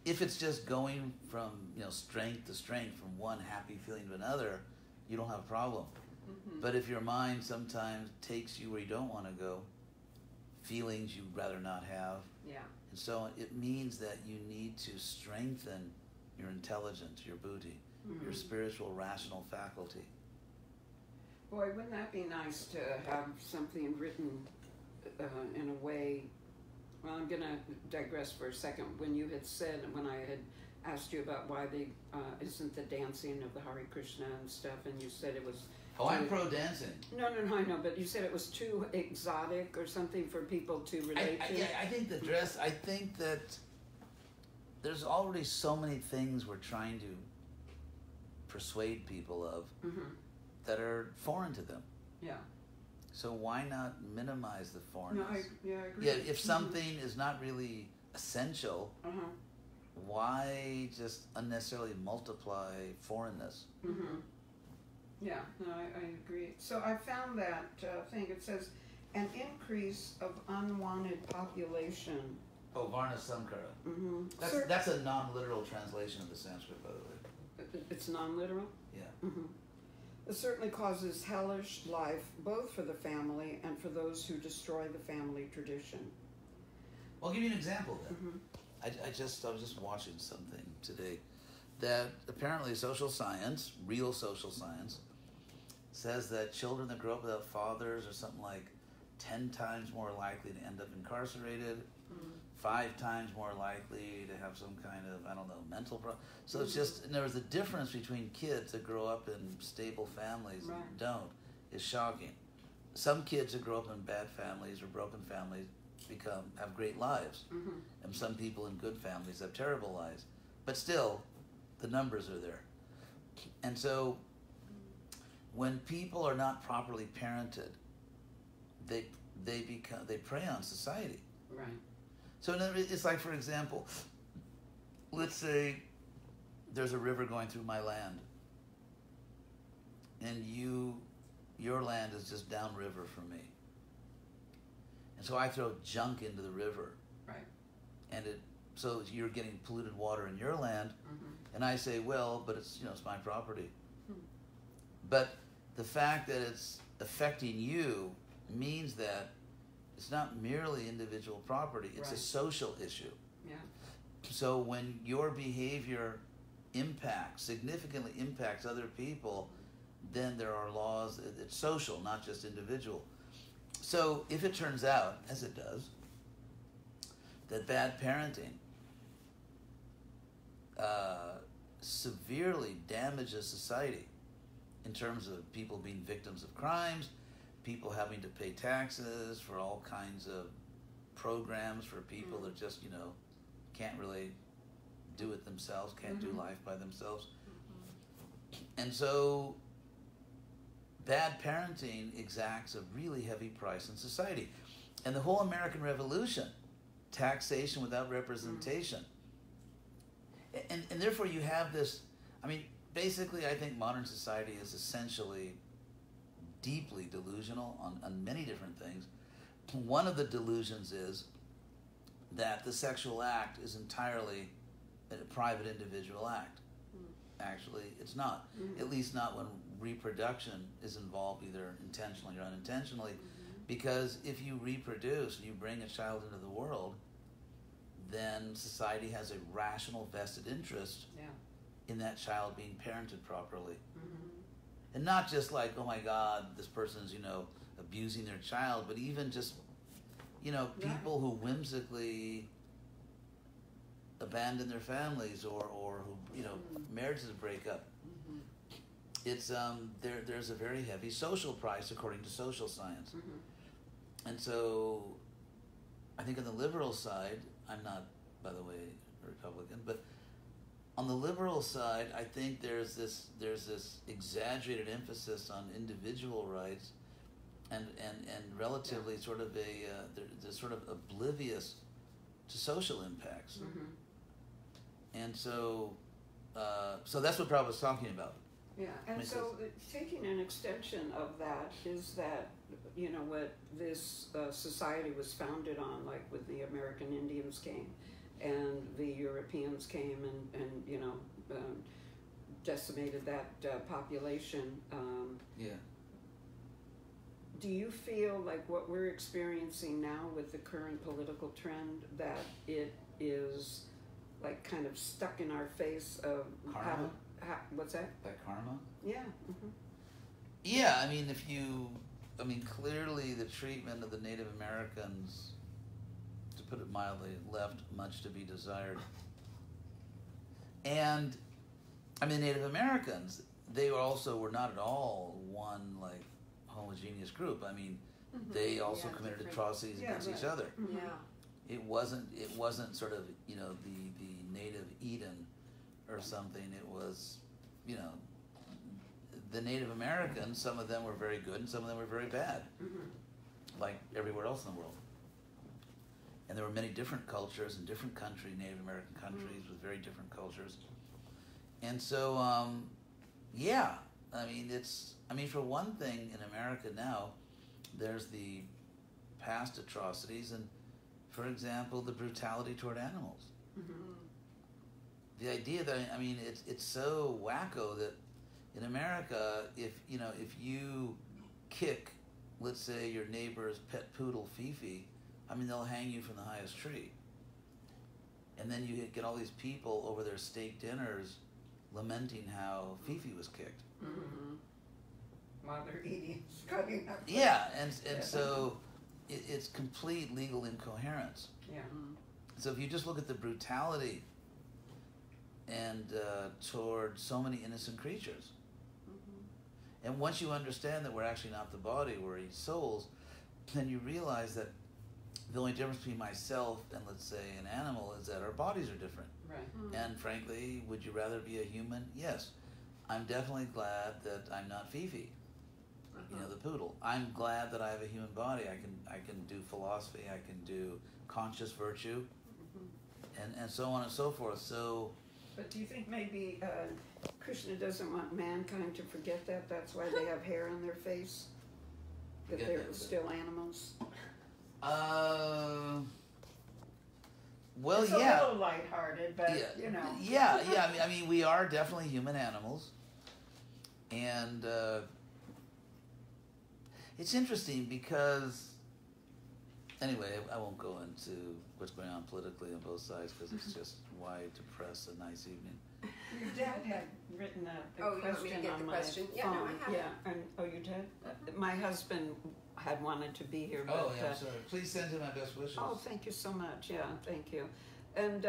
if it's just going from, strength to strength, from one happy feeling to another, you don't have a problem. But if your mind sometimes takes you where you don't want to go, feelings you'd rather not have, and so on, it means that you need to strengthen your intelligence, your buddhi, your spiritual rational faculty. Boy, wouldn't that be nice to have something written in a way. Well, I'm going to digress for a second. When you had said, when I had asked you about why they isn't the dancing of the Hare Krishna and stuff, and you said it was. Oh, I'm pro dancing. No, I know, but you said it was too exotic or something for people to relate to. Yeah, I think the dress. I think that there's already so many things we're trying to persuade people of that are foreign to them. Yeah. So why not minimize the foreignness? No, I agree. Yeah, if something is not really essential, why just unnecessarily multiply foreignness? Yeah, no, I agree. So I found that thing. It says an increase of unwanted population. Oh, Varna Samkara. That's a non-literal translation of the Sanskrit, by the way. It's non-literal? Yeah. It certainly causes hellish life, both for the family and for those who destroy the family tradition. I'll give you an example then. I was just watching something today that apparently social science, real social science, says that children that grow up without fathers are something like 10 times more likely to end up incarcerated, 5 times more likely to have some kind of, I don't know, mental problem. So it's just, and there's a difference between kids that grow up in stable families and don't, is shocking. Some kids that grow up in bad families or broken families have great lives. And some people in good families have terrible lives. But still, the numbers are there. And so when people are not properly parented, they prey on society. Right. So it's like, for example, let's say there's a river going through my land, and your land is just downriver from me. And so I throw junk into the river. Right. And so you're getting polluted water in your land, and I say, well, but it's my property. But the fact that it's affecting you means that it's not merely individual property, it's a social issue. Yeah. So when your behavior significantly impacts other people, then there are laws, it's social, not just individual. So if it turns out, as it does, that bad parenting severely damages society in terms of people being victims of crimes, people having to pay taxes for all kinds of programs for people that just, can't really do it themselves, can't do life by themselves. And so bad parenting exacts a really heavy price in society. And the whole American Revolution, taxation without representation. And therefore you have this, basically I think modern society is essentially deeply delusional on many different things. One of the delusions is that the sexual act is entirely a private individual act. Actually, it's not. At least not when reproduction is involved, either intentionally or unintentionally. Because if you reproduce and you bring a child into the world, then society has a rational vested interest in that child being parented properly. And not just like, oh my God, this person's, abusing their child, but even just, people who whimsically abandon their families or who, marriages break up. It's, there's a very heavy social price according to social science. And so I think on the liberal side, I'm not, by the way, a Republican, but on the liberal side, I think there's this exaggerated emphasis on individual rights, and relatively sort of they're sort of oblivious to social impacts. And so that's what Prabhupada was talking about. Yeah, and so taking an extension of that is that, what this society was founded on, like with the American Indians came and the Europeans came and decimated that population. Do you feel like what we're experiencing now with the current political trend, that it is like kind of stuck in our face of Karma? What's that? That karma? Yeah. Yeah, clearly the treatment of the Native Americans, to put it mildly, left much to be desired. And I mean, Native Americans, they also were not at all one like homogeneous group. I mean, they also committed different. atrocities against each other. Yeah. It wasn't sort of, you know, the native Eden or something. It was, you know, the Native Americans, some of them were very good and some of them were very bad, like everywhere else in the world. And there were many different cultures in different countries, Native American countries with very different cultures. And so, yeah, I mean, for one thing, in America now, there's the past atrocities and, for example, the brutality toward animals. The idea that, I mean, it's so wacko that in America, if you kick, let's say, your neighbor's pet poodle Fifi, I mean, they'll hang you from the highest tree. And then you get all these people over their steak dinners lamenting how Fifi was kicked. While they're eating, cutting up. Yeah, and so it's complete legal incoherence. Yeah. So if you just look at the brutality and toward so many innocent creatures, and once you understand that we're actually not the body, we're each souls, then you realize that the only difference between myself and, let's say, an animal is that our bodies are different. Right. And frankly, would you rather be a human? Yes. I'm definitely glad that I'm not Fifi, you know, the poodle. I'm glad that I have a human body. I can do philosophy. I can do conscious virtue, and so on and so forth. So. But do you think maybe Krishna doesn't want mankind to forget that? That's why they have hair on their face? That they're still animals? Well, it's yeah. a little lighthearted, but, you know. Yeah. I mean, we are definitely human animals. And it's interesting because, anyway, I won't go into what's going on politically on both sides because it's just why depress a nice evening. Your dad had written a You want me to question get on the my question? Yeah, phone. no, I have it. Yeah, and, oh, you did? My husband had wanted to be here, but... Oh, yeah, I'm sorry. Please send him my best wishes. Oh, thank you so much. Yeah, thank you. And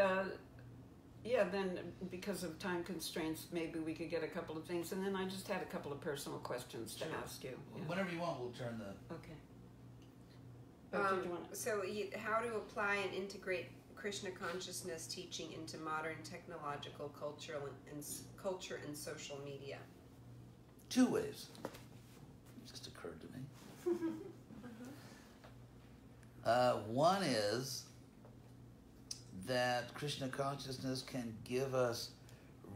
yeah, then because of time constraints, maybe we could get a couple of things. And then I just had a couple of personal questions to ask you. Yeah. Whenever you want, we'll turn the... Okay. Oh, did you want So, how to apply and integrate Krishna consciousness teaching into modern technological, culture and social media? 2 ways. It just occurred to me. One is that Krishna consciousness can give us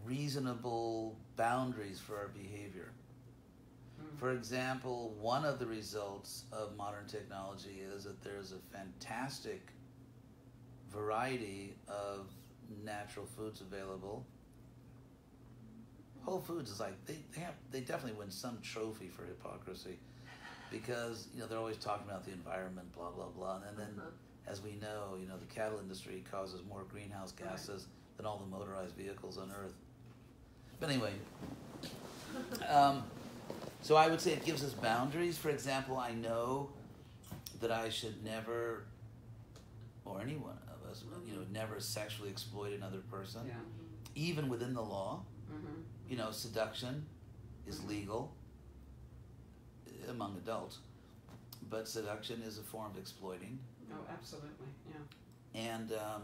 reasonable boundaries for our behavior. For example, one of the results of modern technology is that there's a fantastic variety of natural foods available. Whole Foods is like they definitely win some trophy for hypocrisy because they're always talking about the environment, blah blah blah, and then as we know, the cattle industry causes more greenhouse gases than all the motorized vehicles on Earth. But anyway, so I would say it gives us boundaries. For example, I know that I should never, or any one of us, never sexually exploit another person, even within the law. Seduction is legal among adults, but seduction is a form of exploiting. Oh, absolutely, yeah. And of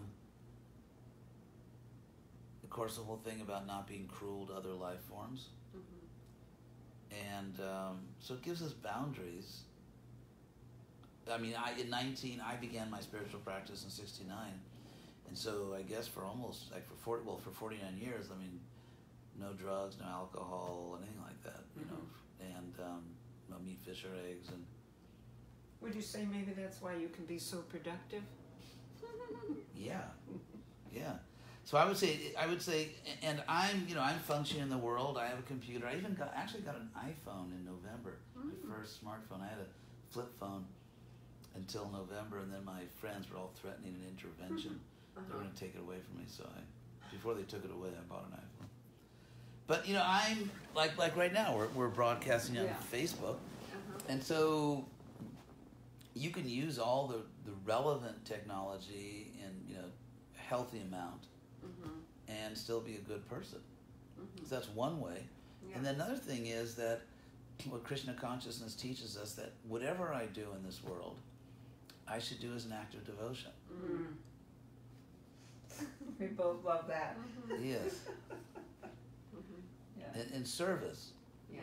course, the whole thing about not being cruel to other life forms. And so it gives us boundaries. I mean, in 19, I began my spiritual practice in 69. And so I guess for almost, for 49 years, I mean, no drugs, no alcohol, anything like that, and no meat, fish, or eggs. And would you say maybe that's why you can be so productive? Yeah. So I would say, and I'm functioning in the world. I have a computer. I even got an iPhone in November. My first smartphone. I had a flip phone until November, and then my friends were all threatening an intervention. They were going to take it away from me. So before they took it away, I bought an iPhone. But I'm like right now we're broadcasting on Facebook, and so you can use all the relevant technology in a healthy amount, and still be a good person. Mm-hmm. So that's one way. Yeah. And then another thing is that what Krishna consciousness teaches us, that whatever I do in this world, I should do as an act of devotion. Mm. We both love that. Mm-hmm. Yes. Mm-hmm. Yeah. In service. Yeah.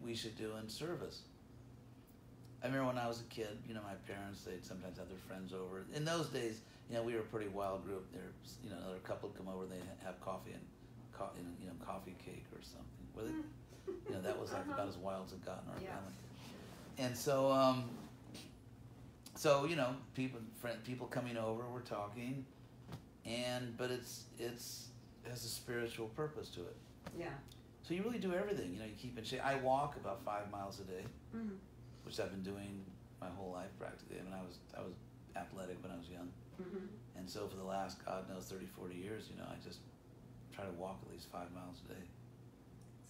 We should do in service. I remember when I was a kid, you know, my parents, they'd sometimes have their friends over. In those days, you know, we were a pretty wild group. There, you know, another couple would come over, they'd have coffee and you know, coffee cake or something. Were they, you know, that was like about as wild as it got in our Yeah. family. And so you know, people coming over, we're talking, but it has a spiritual purpose to it. Yeah. So you really do everything. You know, you keep in shape. I walk about 5 miles a day, Mm. which I've been doing my whole life practically. I mean, I was athletic when I was young, Mm-hmm. and so for the last, God knows, 30, 40 years, you know, I just try to walk at least 5 miles a day.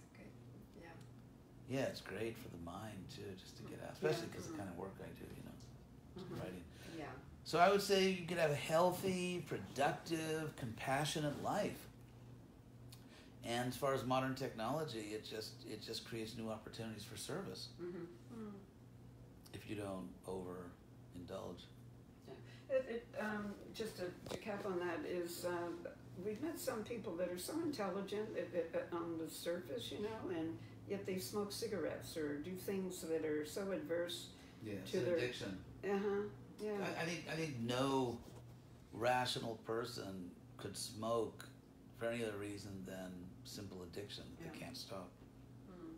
It's good. Yeah. Yeah, it's great for the mind too, just to get out, especially because the kind of work I do, you know, Mhm. writing. Yeah. So I would say you could have a healthy, productive, compassionate life. And as far as modern technology, it just creates new opportunities for service Mm-hmm. Mm. if you don't overindulge. Just to cap on that is, we've met some people that are so intelligent on the surface, you know, and yet they smoke cigarettes or do things that are so adverse. Yeah, it's To an their- addiction. Yeah. I think no rational person could smoke for any other reason than simple addiction. Yeah. They can't stop. Mm.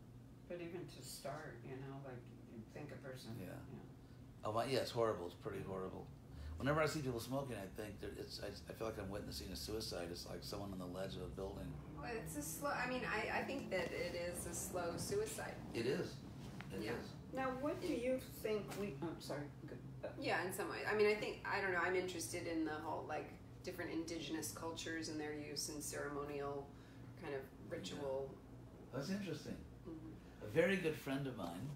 But even to start, you know, like you think a person. Yeah. Oh my, yeah, it's horrible. It's pretty horrible. Whenever I see people smoking, I think that I feel like I'm witnessing a suicide. It's like someone on the ledge of a building. Well, it's a slow. I mean, I think that it is a slow suicide. It is. It is. Yeah. Now, what do you think we? Oh, sorry. Good. Yeah, in some ways. I mean, I don't know. I'm interested in the whole like different indigenous cultures and their use in ceremonial kind of ritual. That's interesting. Mm-hmm. A very good friend of mine,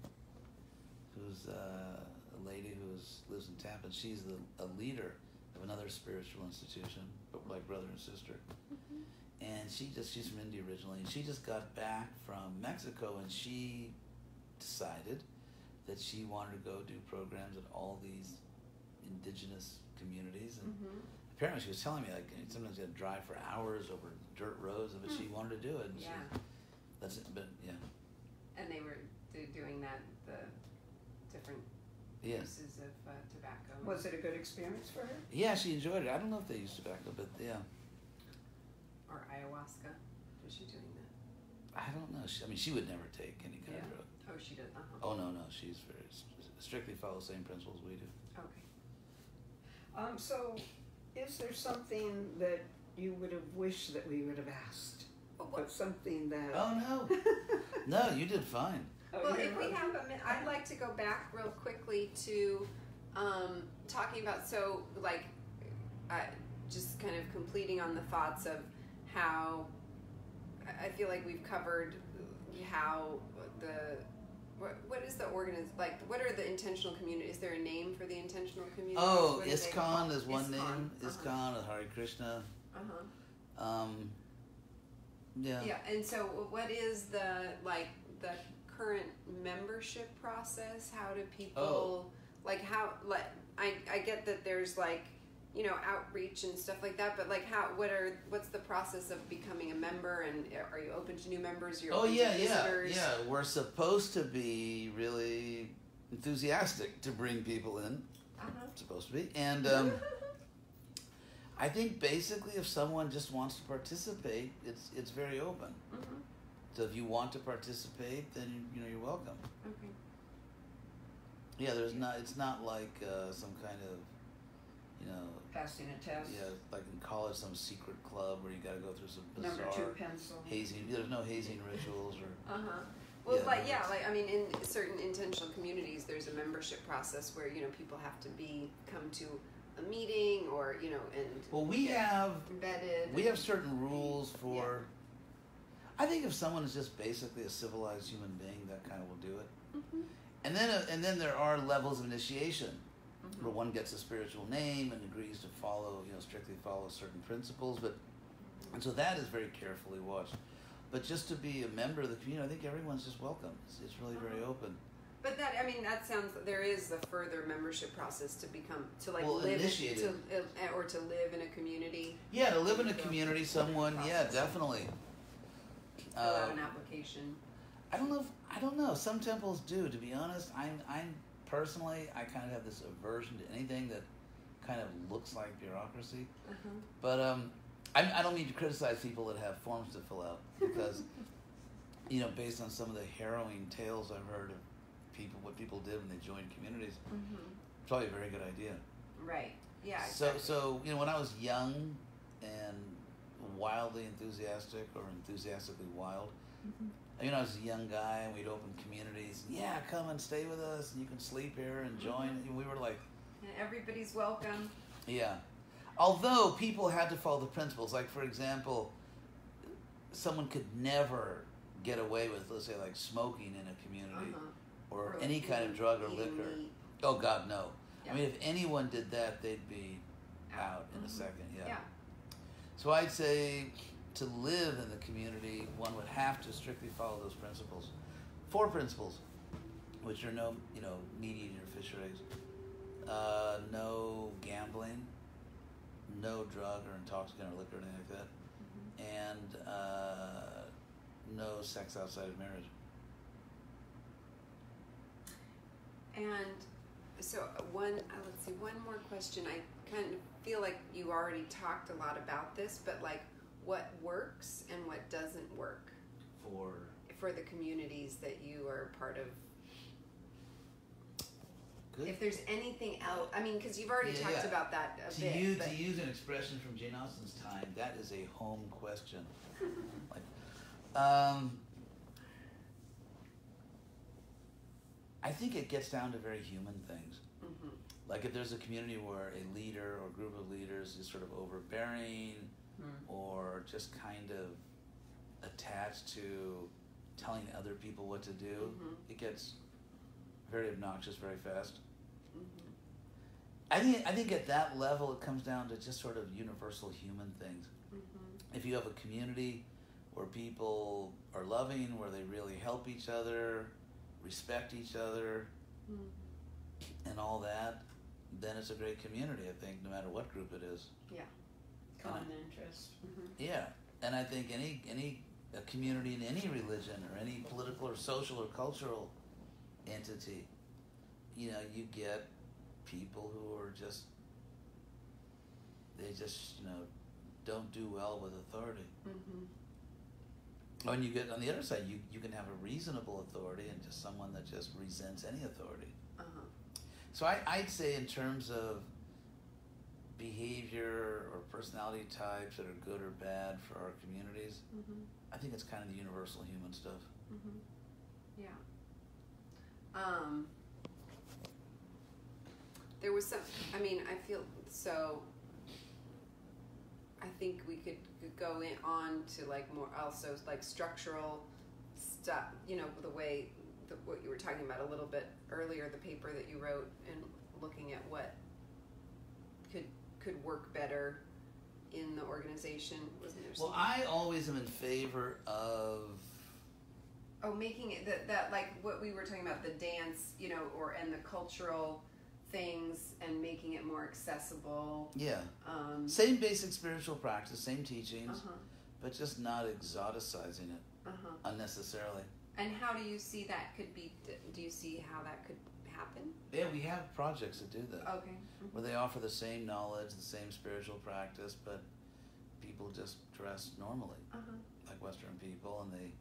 who's a lady who lives in Tampa, and she's a leader of another spiritual institution, but like brother and sister. Mm-hmm. And she's from India originally, and she just got back from Mexico, and she decided that she wanted to go do programs at all these indigenous communities. And Mm-hmm. apparently she was telling me, like, sometimes you had to drive for hours over dirt roads, but she wanted to do it. And Yeah. That's it, but yeah. And they were doing that, the different Yeah. uses of tobacco. Was it a good experience for her? Yeah, she enjoyed it. I don't know if they use tobacco, but yeah. Or ayahuasca? Was she doing that? I don't know. She would never take any kind of Yeah. drug. Oh, she does. Uh-huh. Oh, no. She's very strictly follows the same principles we do. Okay. So, is there something that you would have wished that we would have asked? But something that. Oh, no. No, you did fine. Well, you're if we right. have a minute, I'd like to go back real quickly to talking about, so like, just kind of completing on the thoughts of how I feel like we've covered how what is the like, what are the intentional community? Is there a name for the intentional community? Oh, ISKCON is one name. Uh-huh. ISKCON, Hare Krishna. Uh-huh. Yeah. Yeah, and so what is the current membership process? How do people I get that there's like, you know, outreach and stuff like that, but like what's the process of becoming a member, and are you open to new members? You're open to visitors? Yeah. We're supposed to be really enthusiastic to bring people in. Uh-huh. Supposed to be, and I think basically if someone just wants to participate, it's very open. Mm-hmm. So if you want to participate, then you know you're welcome. Okay. Yeah, it's not like some kind of, you know, Passing a test. yeah, like in college, some secret club where you got to go through some Number bizarre 2 pencil. hazing. There's no hazing rituals or. Uh-huh. Well, Yeah. I mean, in certain intentional communities, there's a membership process where, you know, people have to come to a meeting or, you know, and Well, we have embedded. certain rules for. I think if someone is just basically a civilized human being, that kind of will do it. Mm-hmm. And then there are levels of initiation, Mm-hmm. where one gets a spiritual name and agrees to strictly follow certain principles. But And so that is very carefully watched. But just to be a member of the community, I think everyone's just welcome. It's really very open. But that, I mean, that sounds, there is a further membership process to become, to like Well, live, initiated. or to live in a community. Yeah, to live in a community, someone, yeah, definitely. Fill out an application. I don't know. Some temples do. To be honest, I'm personally, I kind of have this aversion to anything that kind of looks like bureaucracy. But I don't mean to criticize people that have forms to fill out because, you know, based on some of the harrowing tales I've heard of people, what people did when they joined communities, it's probably a very good idea. Right. Yeah. So you know, when I was young and wildly enthusiastic or enthusiastically wild. I mean, I was a young guy and we'd open communities. Yeah, come and stay with us and you can sleep here and join. And we were like... And everybody's welcome. Yeah. Although people had to follow the principles. Like, for example, someone could never get away with, let's say, like smoking in a community or any kind of drug or liquor. Meat. Oh, God, no. Yeah. I mean, if anyone did that, they'd be out in a second. Yeah. So I'd say to live in the community, one would have to strictly follow those principles. 4 principles, which are no, you know, meat eating or fish or eggs, no gambling, no drug or intoxicant or liquor or anything like that, and no sex outside of marriage. And so let's see, one more question. I kind of feel like you already talked a lot about this, but like what works and what doesn't work for the communities that you are part of. Good. If there's anything else, I mean, because you've already talked about that a bit. To use an expression from Jane Austen's time, that is a home question. I think it gets down to very human things. Like if there's a community where a leader or group of leaders is sort of overbearing or just kind of attached to telling other people what to do, it gets very obnoxious very fast. I think at that level it comes down to just sort of universal human things. If you have a community where people are loving, where they really help each other, respect each other, and all that, then it's a great community, I think, no matter what group it is. Yeah. Common interest. Yeah, and I think a community in any religion or any political or social or cultural entity, you know, you get people who are just, they just, you know, don't do well with authority. And you get, on the other side, you can have a reasonable authority and just someone that just resents any authority. So I'd say in terms of behavior or personality types that are good or bad for our communities, I think it's kind of the universal human stuff. Yeah. There was some, I mean, I feel, so I think we could go on to like more also like structural stuff, you know, the way, what you were talking about a little bit earlier, the paper that you wrote and looking at what could work better in the organization. Wasn't there Well, I always am in favor of... Oh, making it that like what we were talking about, the dance, you know, and the cultural things and making it more accessible. Yeah. Same basic spiritual practice, same teachings, but just not exoticizing it unnecessarily. And how do you see that could be, do you see how that could happen? Yeah, we have projects that do that. Okay. Where they offer the same knowledge, the same spiritual practice, but people just dress normally, like Western people, and they,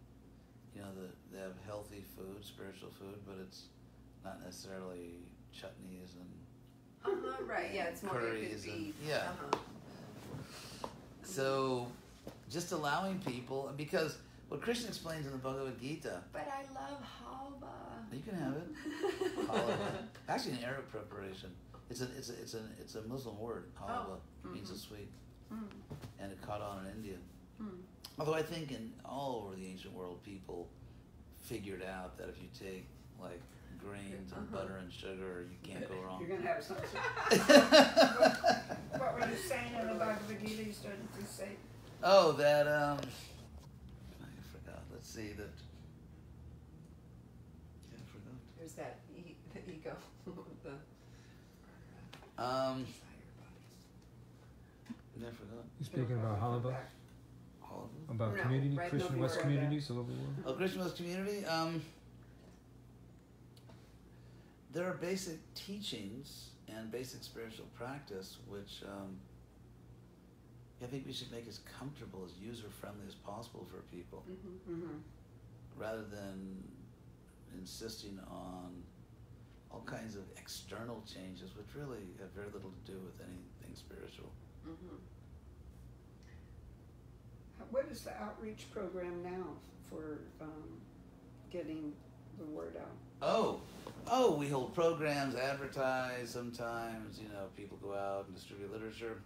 you know, they have healthy food, spiritual food, but it's not necessarily chutneys and Right, yeah, it's more, curries it could be, and, So, just allowing people, because what Krishna explains in the Bhagavad Gita. But I love halva. You can have it. Halva. Actually, an Arab preparation. It's a Muslim word. Halva means a sweet, and it caught on in India. Although I think in all over the ancient world, people figured out that if you take like grains and butter and sugar, you can't go wrong. You're gonna have something. What were you saying in the Bhagavad Gita? You started to say. Oh, that I forgot. Let's see that. Yeah, I forgot. There's that the ego. the I forgot. You're speaking about Halaba? All of them. About No, community, right Christian before West that. communities all over the world? Oh, Christian West Community. There are basic teachings and basic spiritual practice, which I think we should make as comfortable, as user-friendly as possible for people, rather than insisting on all kinds of external changes, which really have very little to do with anything spiritual. What is the outreach program now for getting the word out? Oh, we hold programs, advertise sometimes, people go out and distribute literature.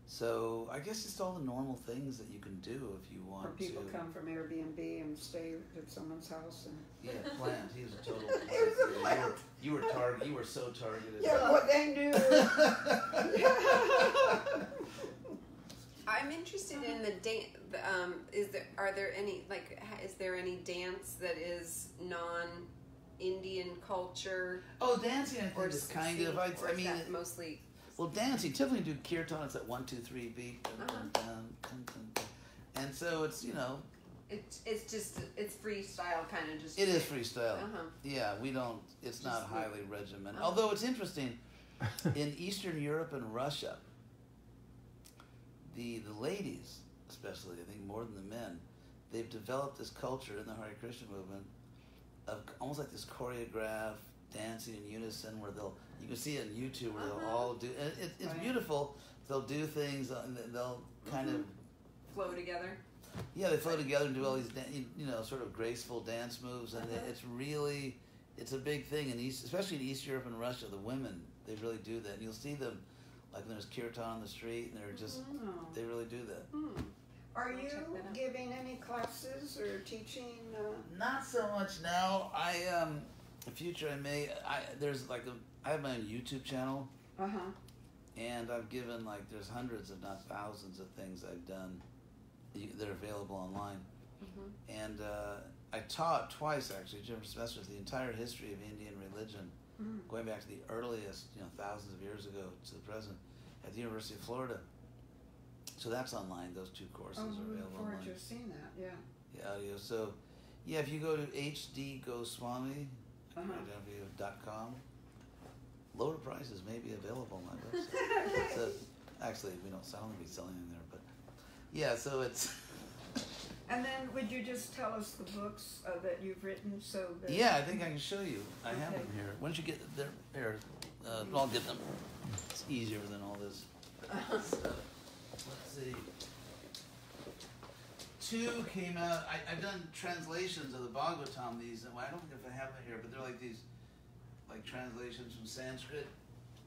So I guess it's all the normal things that you can do if you want Or people to. come from Airbnb and stay at someone's house and. Yeah, planned. He was a total He was a plant. You were so targeted. Yeah, what they knew. I'm interested in the dance. Is there any dance that is non-Indian culture? Oh, dancing I think Or is kind singing, of. or I is mean, that mostly. well, dancing typically do kirtan. It's that 1, 2, 3 beat, dun, dun, dun, dun, dun, dun. And so it's It's freestyle kind of just. it is freestyle. Uh-huh. Yeah, we don't. It's Just not highly regimented. Uh-huh. Although it's interesting, in Eastern Europe and Russia, the ladies, especially, I think more than the men, they've developed this culture in the Hare Krishna movement of almost like this choreographed dancing in unison, where you can see it on YouTube where they'll all do. And it's Right. beautiful. They'll do things. And they'll kind of. Flow together. Yeah, they flow together and do all these, sort of graceful dance moves, and it's a big thing especially in East Europe and Russia. The women, they really do that, and you'll see them, like when there's kirtan on the street, and they're just, they really do that. Are I'll you check that out. giving any classes or teaching? Not so much now. In the future I may. I have my own YouTube channel, and I've given there's hundreds, if not thousands, of things I've done that are available online. And I taught twice, actually, different semesters, the entire history of Indian religion, going back to the earliest, thousands of years ago to the present, at the University of Florida. So that's online. Those 2 courses are I look available forward online. to seeing that. Yeah. The audio. So, yeah, if you go to H.D.Goswami, .com, lower prices may be available on my website. So, actually, I don't be selling them there, but yeah. So it's. And then would you just tell us the books that you've written so that. Yeah, I think I can show you. I have Okay. them here. Why don't you get them? Here, I'll get them. It's easier than all this. Let's see. 2 came out. I've done translations of the Bhagavatam. I don't think if I have them here, but they're like these, translations from Sanskrit.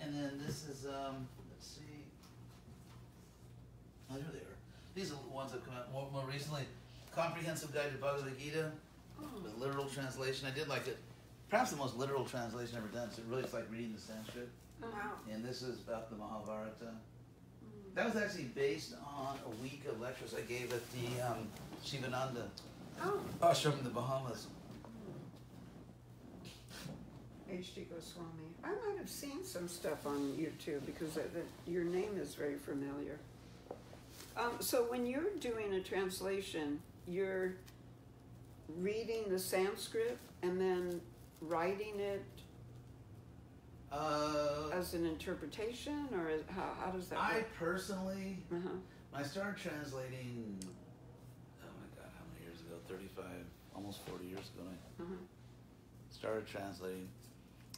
And then this is, let's see. Oh, here they are. These are the ones that come out more recently. Comprehensive Guide to Bhagavad Gita, with literal translation. I did perhaps the most literal translation ever done. So it really it's like reading the Sanskrit. Oh, wow. And this is about the Mahabharata. That was actually based on a week of lectures I gave at the Shivananda ashram in the Bahamas. H.D. Goswami. I might have seen some stuff on YouTube because your name is very familiar. So when you're doing a translation, you're reading the Sanskrit and then writing it as an interpretation, or how does that I work? personally, when I started translating, oh my God, how many years ago? 35, almost 40 years ago. When I started translating.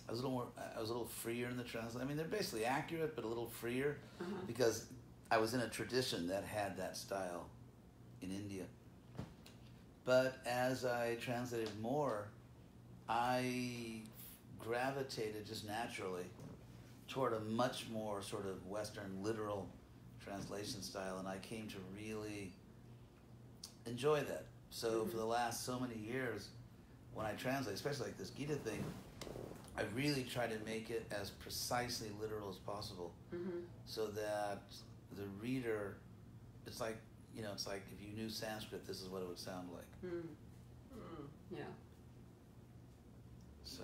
I was a little freer in the translation. I mean, they're basically accurate, but a little freer because I was in a tradition that had that style in India. But as I translated more, I gravitated just naturally toward a much more sort of Western literal translation style, and I came to really enjoy that. So for the last so many years, when I translate, especially like this Gita thing, I really try to make it as precisely literal as possible, so that the reader it's like, you know, it's like if you knew Sanskrit, this is what it would sound like. Yeah. So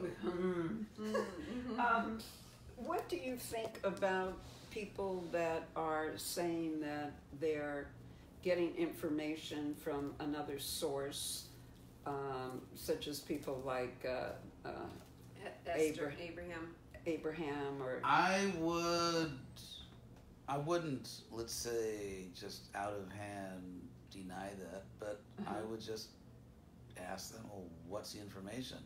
What do you think about people that are saying that they're getting information from another source, such as people like Abraham, or I wouldn't, let's say, just out of hand deny that, but I would just ask them, well, what's the information?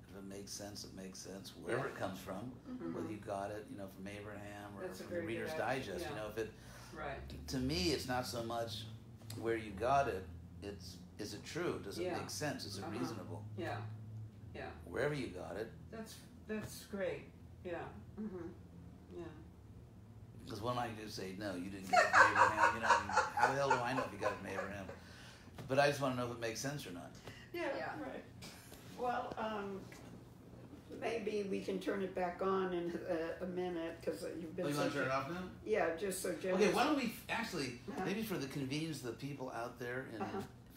If it makes sense, it makes sense, wherever it comes from, whether you got it, you know, from Abraham or That's a from the very good Reader's idea. Digest, you know, if it, right. to me, it's not so much where you got it, it's, is it true? Does it make sense? Is it reasonable? Yeah. Wherever you got it. That's great. Yeah. Yeah. Because one might just say, no, you didn't get it from Abraham. You know, how the hell do I know if you got it from Abraham? But I just want to know if it makes sense or not. Yeah. Right. Well, maybe we can turn it back on in a minute, because you've been. Oh, you want to turn it off now? Yeah, just so Jen. Okay, why don't we actually, maybe for the convenience of the people out there in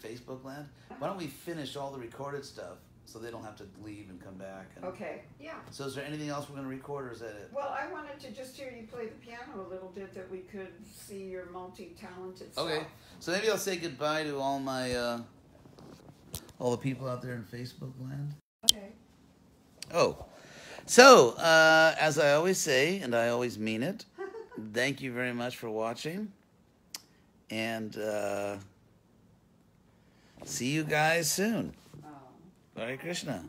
Facebook land, why don't we finish all the recorded stuff so they don't have to leave and come back? And, Okay. Yeah. so is there anything else we're going to record, or is that it? Well, I wanted to just hear you play the piano a little bit, that we could see your multi-talented self. Okay, so maybe I'll say goodbye to all my, all the people out there in Facebook land. Okay. Oh, so as I always say, and I always mean it, thank you very much for watching, and see you guys soon. Oh. Hare Krishna.